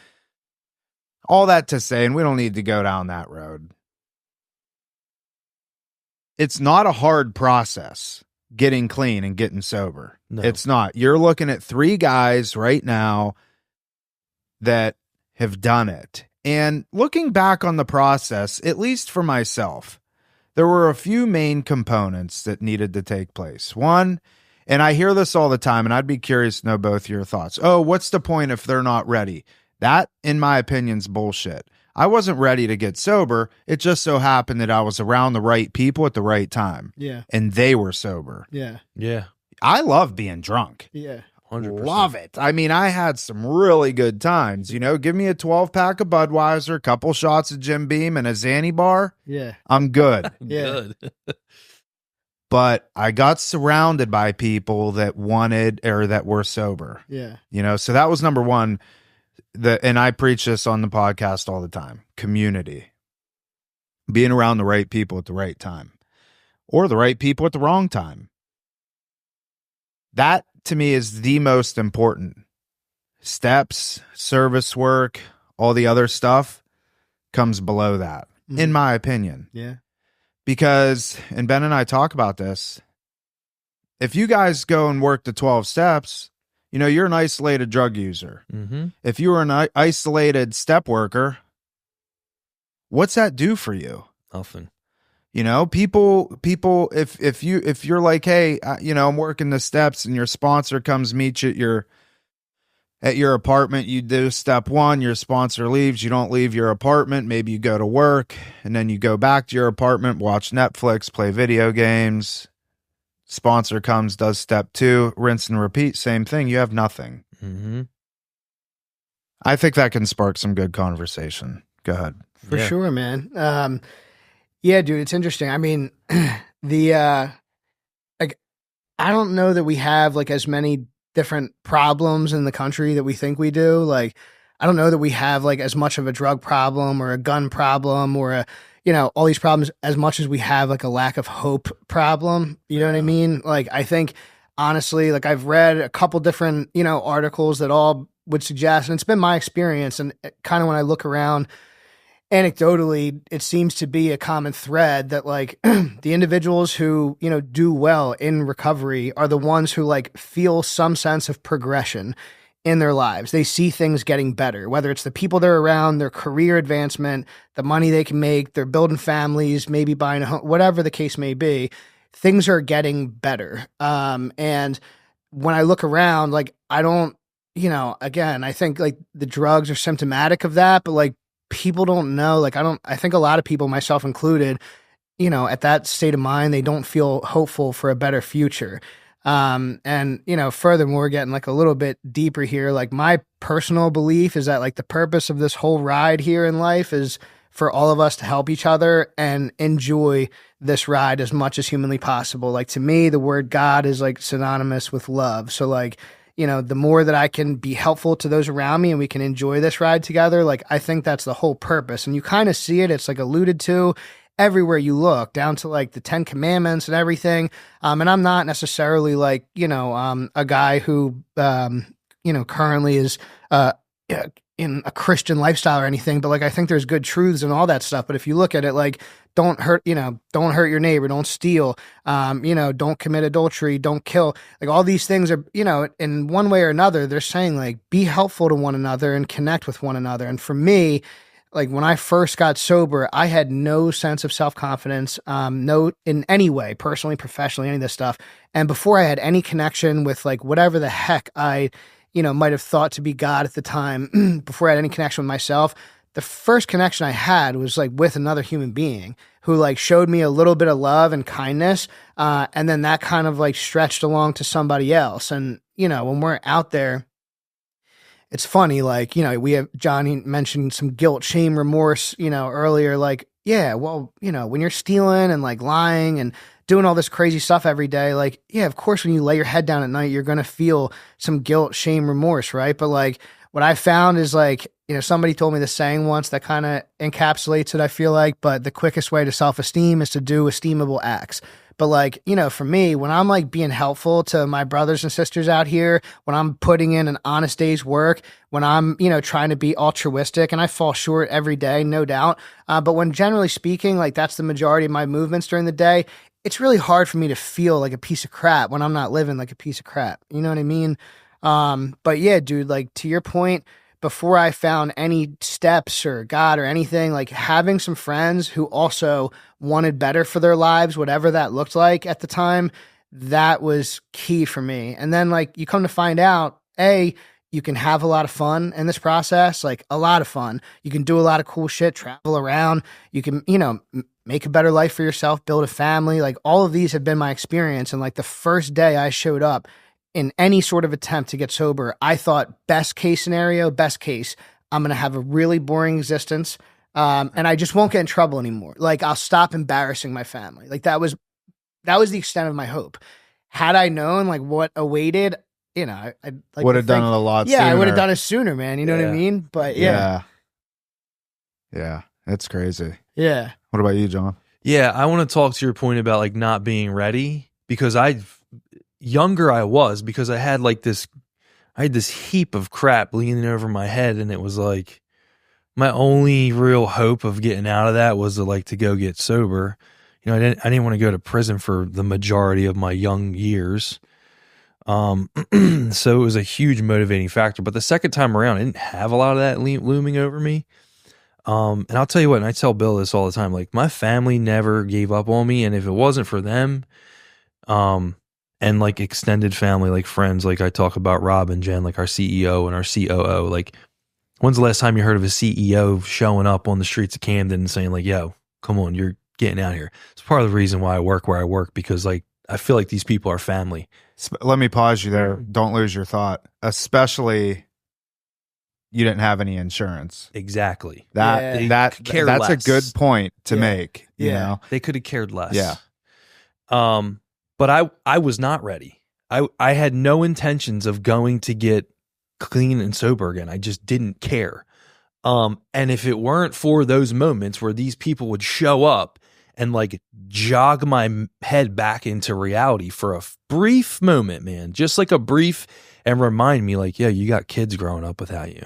all that to say, and we don't need to go down that road. It's not a hard process getting clean and getting sober. No. It's not. You're looking at 3 guys right now that have done it. And looking back on the process, at least for myself, there were a few main components that needed to take place. One, and I hear this all the time, and I'd be curious to know both your thoughts. Oh, what's the point if they're not ready? That, in my opinion, is bullshit. I wasn't ready to get sober. It just so happened that I was around the right people at the right time. Yeah. And they were sober. Yeah. Yeah. I love being drunk. Yeah. 100%. Love it. I mean, I had some really good times. Give me a 12-pack of Budweiser, a couple shots of Jim Beam, and a Xanny bar. Yeah. I'm good. Yeah. Good. But I got surrounded by people that wanted or that were sober. Yeah. So that was number one. And I preach this on the podcast all the time. Community. Being around the right people at the right time. Or the right people at the wrong time. That, to me, is the most important. Steps, service work, all the other stuff comes below that, in my opinion. Yeah. Because, and Ben and I talk about this, if you guys go and work the 12 steps, you're an isolated drug user. Mm-hmm. If you were an isolated step worker, what's that do for you? Nothing. People, if you're like, hey, I'm working the steps, and your sponsor comes meet you at your apartment, you do step one, your sponsor leaves, you don't leave your apartment, maybe you go to work, and then you go back to your apartment, watch Netflix, play video games. Sponsor comes, does step two, rinse and repeat, same thing. You have nothing. Mm-hmm. I think that can spark some good conversation. Go ahead. For sure, man. Yeah, dude, it's interesting. I mean, like, I don't know that we have like as many different problems in the country that we think we do. Like, I don't know that we have like as much of a drug problem or a gun problem or a, all these problems as much as we have like a lack of hope problem. You know what I mean? Like, I think honestly, like I've read a couple different, articles that all would suggest, and it's been my experience. And kind of when I look around anecdotally, it seems to be a common thread that like the individuals who, do well in recovery are the ones who like feel some sense of progression in their lives. They see things getting better, whether it's the people they're around, their career advancement, the money they can make, they're building families, maybe buying a home, whatever the case may be, things are getting better. And when I look around, like, I don't, again, I think like the drugs are symptomatic of that, but like people don't know, like, I think a lot of people, myself included, at that state of mind, they don't feel hopeful for a better future. And, furthermore, getting like a little bit deeper here, like my personal belief is that like the purpose of this whole ride here in life is for all of us to help each other and enjoy this ride as much as humanly possible. Like to me, the word God is like synonymous with love. So like, the more that I can be helpful to those around me and we can enjoy this ride together, like I think that's the whole purpose. And you kind of see it, it's like alluded to everywhere you look, down to like the 10 Commandments and everything. And I'm not necessarily like, a guy who, currently is in a Christian lifestyle or anything, but like I think there's good truths and all that stuff. But if you look at it, like don't hurt your neighbor, don't steal, don't commit adultery, don't kill. Like all these things are, in one way or another, they're saying like be helpful to one another and connect with one another. And for me, like when I first got sober, I had no sense of self-confidence, no in any way, personally, professionally, any of this stuff. And before I had any connection with like whatever the heck I, might have thought to be God at the time, before I had any connection with myself, the first connection I had was like with another human being who like showed me a little bit of love and kindness. And then that kind of like stretched along to somebody else. And, when we're out there, it's funny, like, we have, Johnny mentioned some guilt, shame, remorse, earlier, like, yeah, well, when you're stealing and like lying and doing all this crazy stuff every day, like, yeah, of course, when you lay your head down at night, you're going to feel some guilt, shame, remorse, right? But like, what I found is like, somebody told me the saying once that kind of encapsulates it, I feel like, but the quickest way to self-esteem is to do esteemable acts. But like, for me, when I'm like being helpful to my brothers and sisters out here, when I'm putting in an honest day's work, when I'm, trying to be altruistic, and I fall short every day, no doubt. But when generally speaking, like that's the majority of my movements during the day, it's really hard for me to feel like a piece of crap when I'm not living like a piece of crap. You know what I mean? But yeah, dude, like to your point, before I found any steps or God or anything, like having some friends who also wanted better for their lives, whatever that looked like at the time, that was key for me. And then like you come to find out, you can have a lot of fun in this process, like a lot of fun. You can do a lot of cool shit, travel around. You can, make a better life for yourself, build a family. Like all of these have been my experience. And like the first day I showed up in any sort of attempt to get sober, I thought best case scenario, best case, I'm going to have a really boring existence. And I just won't get in trouble anymore. Like I'll stop embarrassing my family. Like that was the extent of my hope. Had I known like what awaited, I like would have done it a lot sooner. Yeah, I would have done it sooner, man. You know what I mean? But yeah. It's crazy. Yeah. What about you, John? Yeah, I want to talk to your point about like not being ready, because younger I was, because I had this heap of crap leaning over my head, and it was like my only real hope of getting out of that was to go get sober. I didn't want to go to prison for the majority of my young years. So it was a huge motivating factor. But the second time around, I didn't have a lot of that looming over me. And I'll tell you what, and I tell Bill this all the time, like my family never gave up on me. And if it wasn't for them, and like extended family, like friends, like I talk about Rob and Jen, like our CEO and our COO. Like, when's the last time you heard of a CEO showing up on the streets of Camden and saying like, yo, come on, you're getting out here? It's part of the reason why I work where I work, because like I feel like these people are family. Let me pause you there. Don't lose your thought. Especially, you didn't have any insurance. Exactly. That's less. a good point to make. You know, they could have cared less. Yeah. But I was not ready. I had no intentions of going to get clean and sober again. I just didn't care. And if it weren't for those moments where these people would show up and like jog my head back into reality for a brief moment, man, just like a brief, and remind me like, yeah, you got kids growing up without you.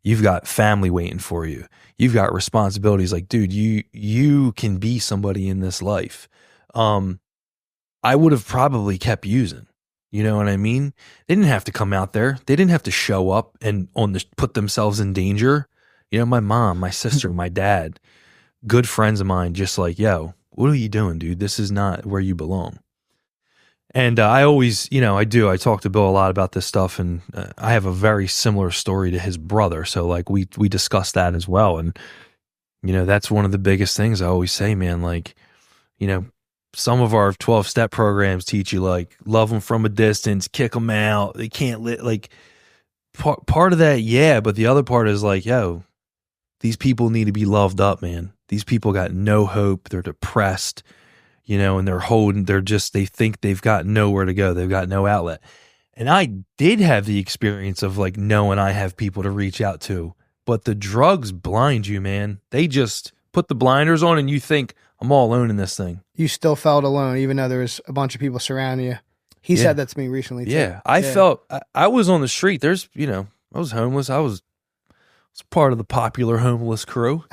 You've got family waiting for you. You've got responsibilities. Like, dude, you can be somebody in this life. I would have probably kept using. You know what I mean? They didn't have to come out there. They didn't have to show up and put themselves in danger. You know, my mom, my sister, my dad, good friends of mine, just like, yo, what are you doing, dude? This is not where you belong. And I always, I talk to Bill a lot about this stuff, and I have a very similar story to his brother. So like we discuss that as well. And, that's one of the biggest things I always say, man, like, some of our 12-step programs teach you like love them from a distance, kick them out. They can't like part of that. Yeah. But the other part is like, yo, these people need to be loved up, man. These people got no hope. They're depressed, and they think they've got nowhere to go. They've got no outlet. And I did have the experience of like knowing I have people to reach out to, but the drugs blind you, man. They just put the blinders on and you think, I'm all alone in this thing. You still felt alone, even though there was a bunch of people surrounding you. He said that to me recently, too. Yeah, I felt, I was on the street. There's, I was homeless. I was part of the popular homeless crew.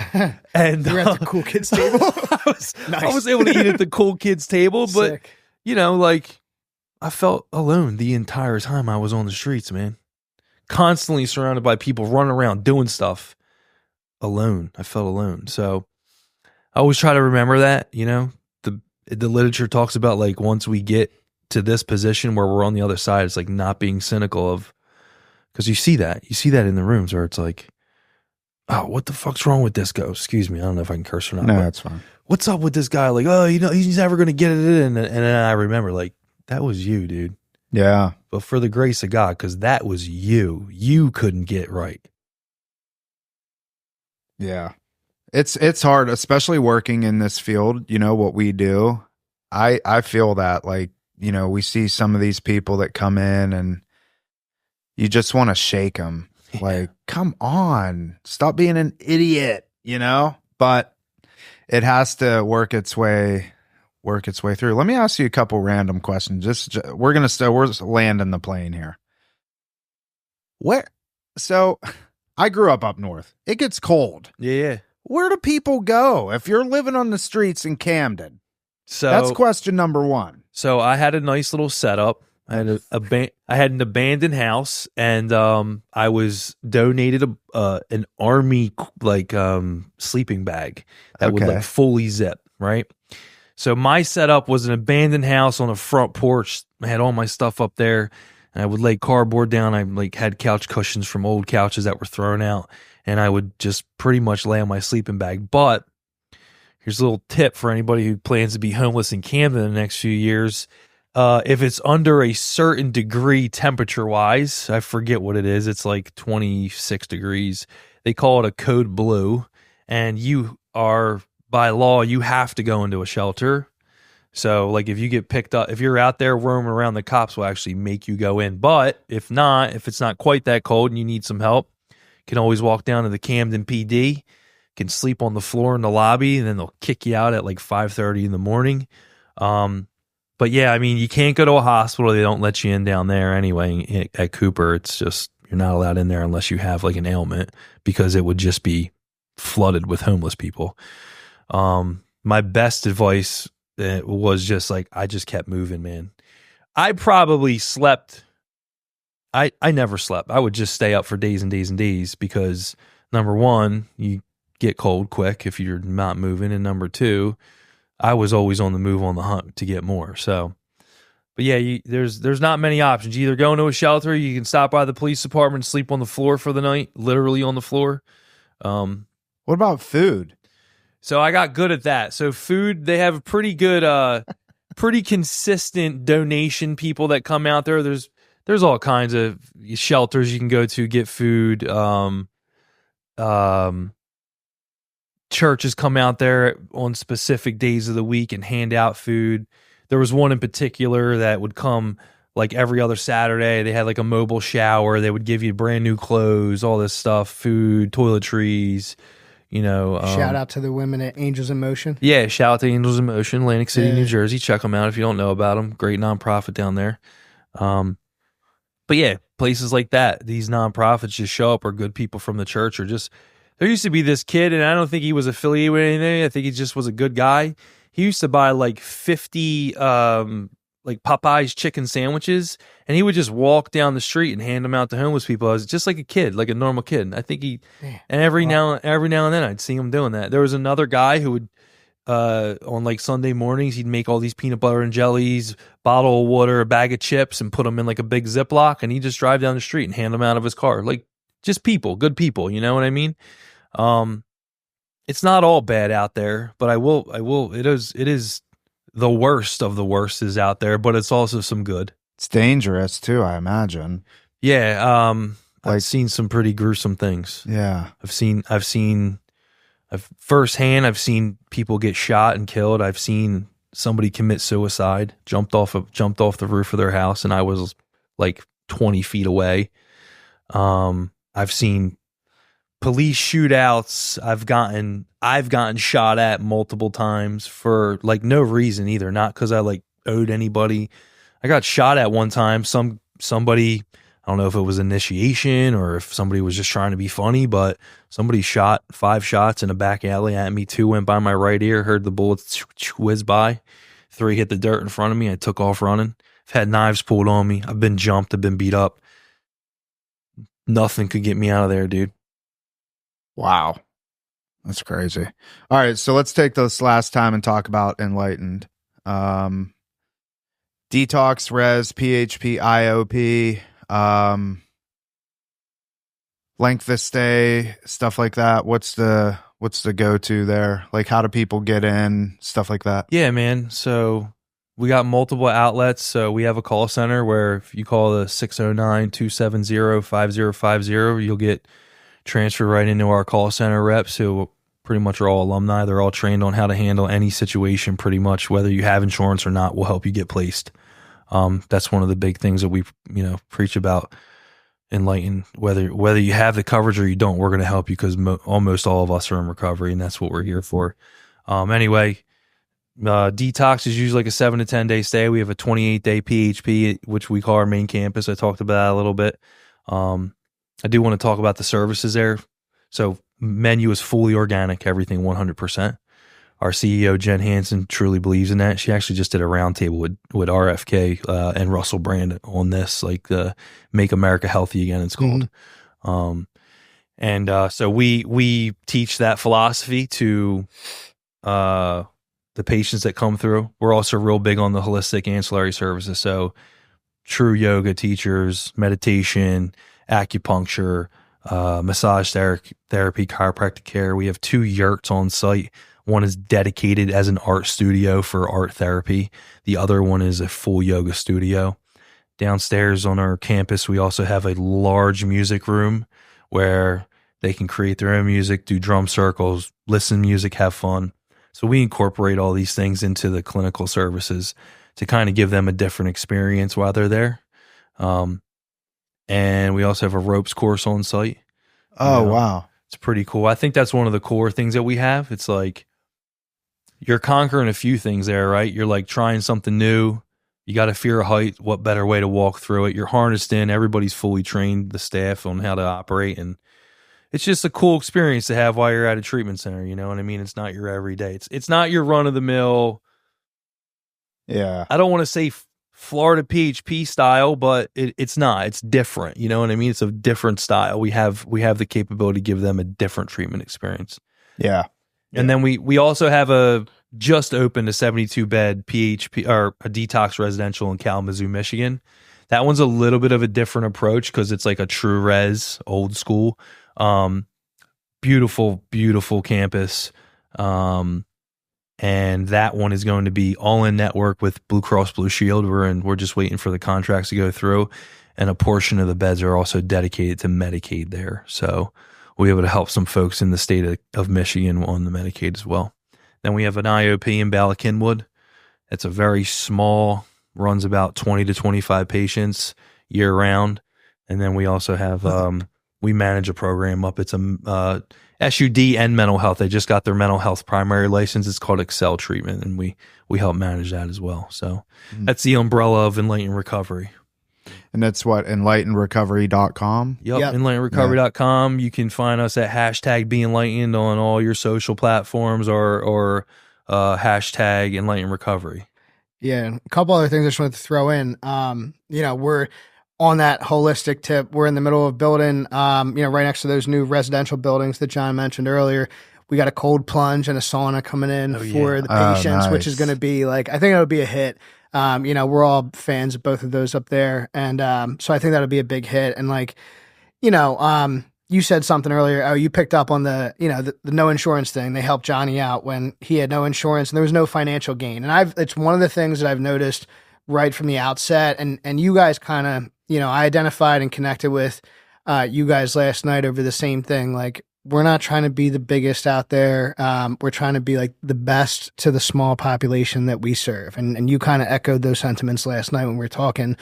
And you were at the cool kids table? I was able to eat at the cool kids table, but, Sick. Like, I felt alone the entire time I was on the streets, man. Constantly surrounded by people running around doing stuff. Alone. I felt alone. So I always try to remember that, the literature talks about like once we get to this position where we're on the other side, it's like not being cynical of, because you see that in the rooms where it's like, oh, what the fuck's wrong with this guy? Excuse me. I don't know if I can curse or not. No, that's fine. What's up with this guy? Like, oh, he's never going to get it. And then I remember like, that was you, dude. Yeah. But for the grace of God, because that was you couldn't get right. Yeah. It's hard, especially working in this field, what we do. I feel that like, we see some of these people that come in and you just want to shake them. Like, come on, stop being an idiot, but it has to work its way through. Let me ask you a couple random questions. We're landing the plane here. So I grew up north. It gets cold. Yeah. Where do people go if you're living on the streets in Camden? So that's question number one. So I had a nice little setup. I had an abandoned house, and I was donated an army sleeping bag that would like fully zip, right? So my setup was an abandoned house on a front porch. I had all my stuff up there, and I would lay cardboard down. I like had couch cushions from old couches that were thrown out, and I would just pretty much lay on my sleeping bag. But here's a little tip for anybody who plans to be homeless in Camden in the next few years. If it's under a certain degree temperature-wise, I forget what it is. It's like 26 degrees. They call it a code blue, and you are, by law, you have to go into a shelter. So, like, if you get picked up, if you're out there roaming around, the cops will actually make you go in. But if it's not quite that cold and you need some help, you can always walk down to the Camden PD, can sleep on the floor in the lobby, and then they'll kick you out at like 5:30 in the morning. But yeah, I mean, you can't go to a hospital. They don't let you in down there anyway. At Cooper, it's just, you're not allowed in there unless you have like an ailment, because it would just be flooded with homeless people. My best advice was just like, I just kept moving, man. I probably slept. I never slept. I would just stay up for days and days and days, because number one, you get cold quick if you're not moving. And number two, I was always on the move, on the hunt to get more. So But yeah, there's not many options. You either go into a shelter, you can stop by the police department and sleep on the floor for the night, literally on the floor. What about food? So I got good at that. So food, they have a pretty good, pretty consistent donation people that come out there. There's all kinds of shelters you can go to get food. Churches come out there on specific days of the week and hand out food. There was one in particular that would come like every other Saturday. They had like a mobile shower. They would give you brand new clothes, all this stuff, food, toiletries, shout out to the women at Angels in Motion. Yeah, shout out to Angels in Motion, Atlantic City, New Jersey. Check them out if you don't know about them. Great nonprofit down there. But yeah, places like that, these nonprofits just show up, or good people from the church, or just, there used to be this kid, and I don't think he was affiliated with anything. I think he just was a good guy. He used to buy like 50 like Popeye's chicken sandwiches, and he would just walk down the street and hand them out to homeless people. I was just like a kid, like a normal kid. I think and every now and then I'd see him doing that. There was another guy who would on like Sunday mornings, he'd make all these peanut butter and jellies, bottle of water, a bag of chips, and put them in like a big Ziploc, and he'd just drive down the street and hand them out of his car. Like, just people, good people, you know what I mean? It's not all bad out there, but it is the worst of the worst is out there, but it's also some good. It's dangerous too, I imagine. Yeah. I've seen some pretty gruesome things. Yeah. I've seen firsthand people get shot and killed. I've seen somebody commit suicide, jumped off the roof of their house, and I was like 20 feet away. I've seen police shootouts. I've gotten shot at multiple times for like no reason either. Not because I like owed anybody. I got shot at one time. Somebody, I don't know if it was initiation or if somebody was just trying to be funny, but somebody shot 5 shots in a back alley at me. 2 went by my right ear, heard the bullets whiz by. 3 hit the dirt in front of me. I took off running. I've had knives pulled on me. I've been jumped. I've been beat up. Nothing could get me out of there, dude. Wow. That's crazy. All right, so let's take this last time and talk about Enlightened. Detox, res, PHP, IOP, length of stay, stuff like that. What's the go-to there? Like, how do people get in, stuff like that? Yeah, man. So we got multiple outlets. So we have a call center where if you call the 609-270-5050, you'll get transferred right into our call center reps who pretty much are all alumni. They're all trained on how to handle any situation pretty much, whether you have insurance or not, will help you get placed. That's one of the big things that we, preach about Enlighten. Whether you have the coverage or you don't, we're going to help you because almost all of us are in recovery, and that's what we're here for. Anyway, detox is usually like a 7 to 10 day stay. We have a 28-day PHP, which we call our main campus. I talked about that a little bit. I do want to talk about the services there. So menu is fully organic, everything 100%. Our CEO, Jen Hansen, truly believes in that. She actually just did a roundtable with RFK and Russell Brand on this, like Make America Healthy Again, it's called. Mm-hmm. So we teach that philosophy to the patients that come through. We're also real big on the holistic ancillary services. So true yoga teachers, meditation, acupuncture, massage therapy, chiropractic care. We have 2 yurts on site. One is dedicated as an art studio for art therapy. The other one is a full yoga studio. Downstairs on our campus, we also have a large music room where they can create their own music, do drum circles, listen to music, have fun. So we incorporate all these things into the clinical services to kind of give them a different experience while they're there. And we also have a ropes course on site. Oh, wow. It's pretty cool. I think that's one of the core things that we have. It's like you're conquering a few things there, right? You're like trying something new. You got a fear of height. What better way to walk through it? You're harnessed in. Everybody's fully trained, the staff, on how to operate. And it's just a cool experience to have while you're at a treatment center. You know what I mean? It's not your everyday. It's not your run of the mill. Yeah. I don't want to say Florida PHP style, but it's not. It's different. You know what I mean? It's a different style. We have the capability to give them a different treatment experience. Yeah. And then we also have a just opened a 72-bed PHP or a detox residential in Kalamazoo, Michigan. That one's a little bit of a different approach because it's like a true res, old school. Beautiful, beautiful campus. And that one is going to be all in network with Blue Cross Blue Shield. We're just waiting for the contracts to go through. And a portion of the beds are also dedicated to Medicaid there. So we'll be able to help some folks in the state of Michigan on the Medicaid as well. Then we have an IOP in Bala Cynwyd. It's a very small, runs about 20 to 25 patients year round. And then we also have, we manage a program up. It's a SUD and mental health. They just got their mental health primary license. It's called Excel Treatment, and we help manage that as well. So that's the umbrella of Enlightened Recovery. And that's what, enlightenedrecovery.com? Yep. Enlightenedrecovery.com. You can find us at hashtag Be Enlightened on all your social platforms or hashtag Enlightened Recovery. Yeah. A couple other things I just wanted to throw in. We're on that holistic tip. We're in the middle of building, right next to those new residential buildings that John mentioned earlier. We got a cold plunge and a sauna coming in for the patients, which is going to be I think it'll be a hit. We're all fans of both of those up there. And so I think that'll be a big hit. And you said something earlier. Oh, you picked up on the no insurance thing. They helped Johnny out when he had no insurance and there was no financial gain. And it's one of the things that I've noticed right from the outset. And you guys kind of, I identified and connected with you guys last night over the same thing. We're not trying to be the biggest out there. We're trying to be the best to the small population that we serve. And you kind of echoed those sentiments last night when we were talking.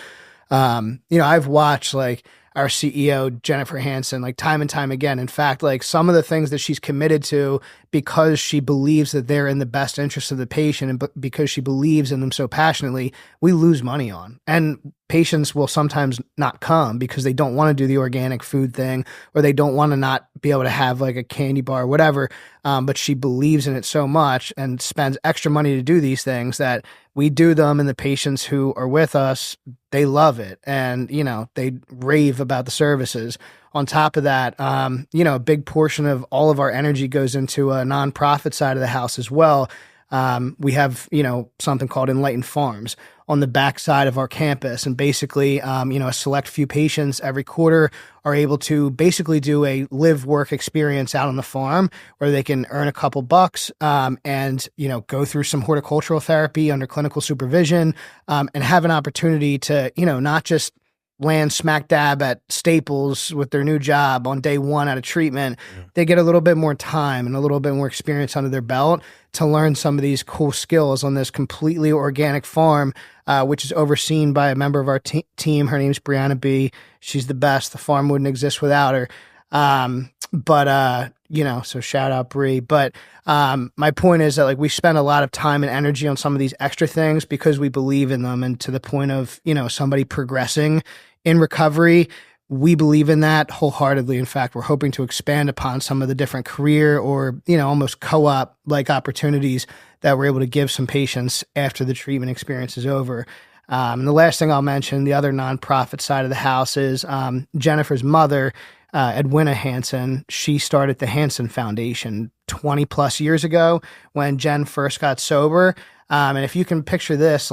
I've watched our CEO, Jennifer Hansen, time and time again. In fact, some of the things that she's committed to because she believes that they're in the best interest of the patient and because she believes in them so passionately, we lose money on. And patients will sometimes not come because they don't want to do the organic food thing or they don't want to not be able to have a candy bar or whatever. But she believes in it so much and spends extra money to do these things that we do them, and the patients who are with us, they love it. And, they rave about the services. On top of that, a big portion of all of our energy goes into a nonprofit side of the house as well. We have, something called Enlightened Farms on the back side of our campus. And basically, a select few patients every quarter are able to basically do a live work experience out on the farm where they can earn a couple bucks, and, go through some horticultural therapy under clinical supervision, and have an opportunity to, not just land smack dab at Staples with their new job on day one out of treatment. Yeah. They get a little bit more time and a little bit more experience under their belt to learn some of these cool skills on this completely organic farm, which is overseen by a member of our team. Her name's Brianna B. She's the best. The farm wouldn't exist without her. So shout out Bree. But my point is that we spend a lot of time and energy on some of these extra things because we believe in them, and to the point of, somebody progressing in recovery, we believe in that wholeheartedly. In fact, we're hoping to expand upon some of the different career or, almost co-op opportunities that we're able to give some patients after the treatment experience is over. And the last thing I'll mention, the other nonprofit side of the house is Jennifer's mother, Edwina Hansen. She started the Hansen Foundation 20 plus years ago when Jen first got sober. And if you can picture this,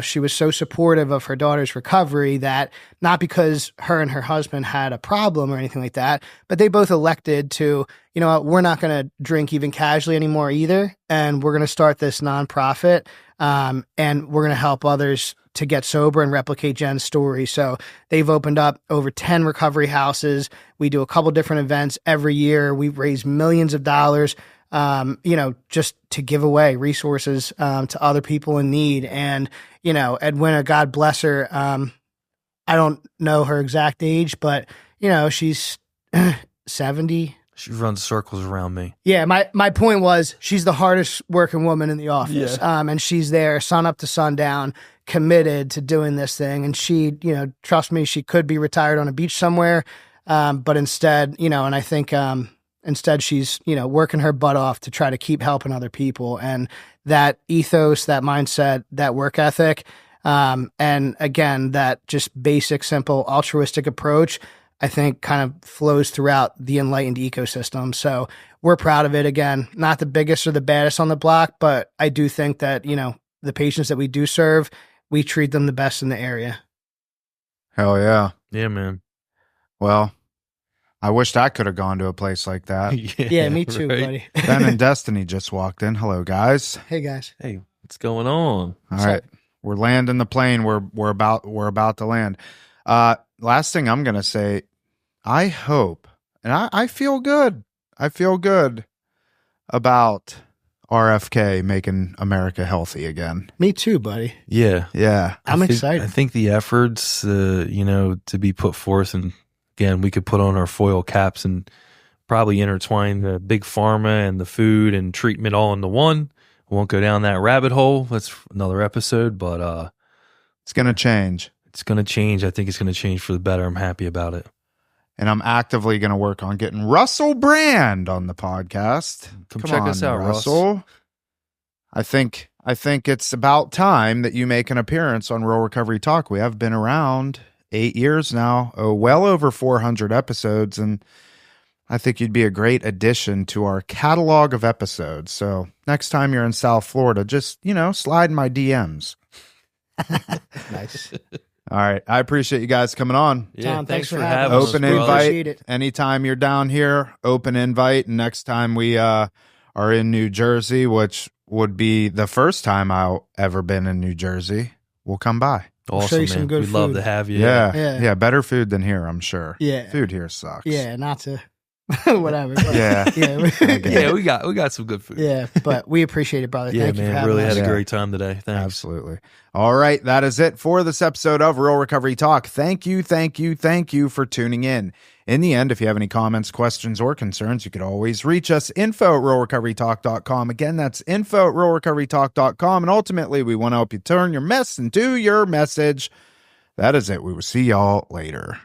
she was so supportive of her daughter's recovery that not because her and her husband had a problem or anything like that, but they both elected to, we're not going to drink even casually anymore either. And we're going to start this nonprofit, and we're going to help others to get sober and replicate Jen's story. So they've opened up over 10 recovery houses. We do a couple different events every year. We raise millions of dollars, just to give away resources to other people in need. And, Edwina, God bless her. I don't know her exact age, but, she's 70. She runs circles around me. Yeah, my point was she's the hardest working woman in the office. Yeah. And she's there sun up to sundown, committed to doing this thing. And she, trust me, she could be retired on a beach somewhere. But instead, and I think instead she's, working her butt off to try to keep helping other people. And that ethos, that mindset, that work ethic, and again, that just basic, simple, altruistic approach, I think kind of flows throughout the Enlightened ecosystem. So we're proud of it. Again, not the biggest or the baddest on the block, but I do think that, the patients that we do serve, we treat them the best in the area. Hell yeah. Yeah, man. Well, I wished I could have gone to a place like that. Yeah, me too, buddy. Ben and Destiny just walked in. Hello, guys. Hey, guys. Hey, what's going on? All right. We're landing the plane. We're about to land. Last thing I'm going to say, I hope, and I feel good. I feel good about RFK making America healthy again. Me too, buddy. Yeah. Yeah. I'm excited. I think the efforts, to be put forth, and again, we could put on our foil caps and probably intertwine the big pharma and the food and treatment all into one. We won't go down that rabbit hole. That's another episode, but it's going to change. It's going to change. I think it's going to change for the better. I'm happy about it. And I'm actively going to work on getting Russell Brand on the podcast. Come check us out, Russell. I think it's about time that you make an appearance on Real Recovery Talk. We have been around 8 years now, well over 400 episodes, and I think you'd be a great addition to our catalog of episodes. So next time you're in South Florida, just, slide in my DMs. Nice. All right. I appreciate you guys coming on. Yeah, Tom, thanks for having us. Open brother. invite. Anytime you're down here, open invite. And next time we are in New Jersey, which would be the first time I've ever been in New Jersey, we'll come by. Awesome, show you man. some good We'd love food. to have you. Yeah. Better food than here, I'm sure. Yeah. Food here sucks. Yeah, not to whatever. Yeah. Yeah, we got some good food. Yeah, but we appreciate it, brother. Yeah, Thank you for man, having really us. had a great time today. Thanks. Absolutely. All right. That is it for this episode of Real Recovery Talk. Thank you for tuning in. In the end, if you have any comments, questions, or concerns, you could always reach us, info@realrecoverytalk.com. Again, that's info@realrecoverytalk.com. And ultimately, we want to help you turn your mess into your message. That is it. We will see y'all later.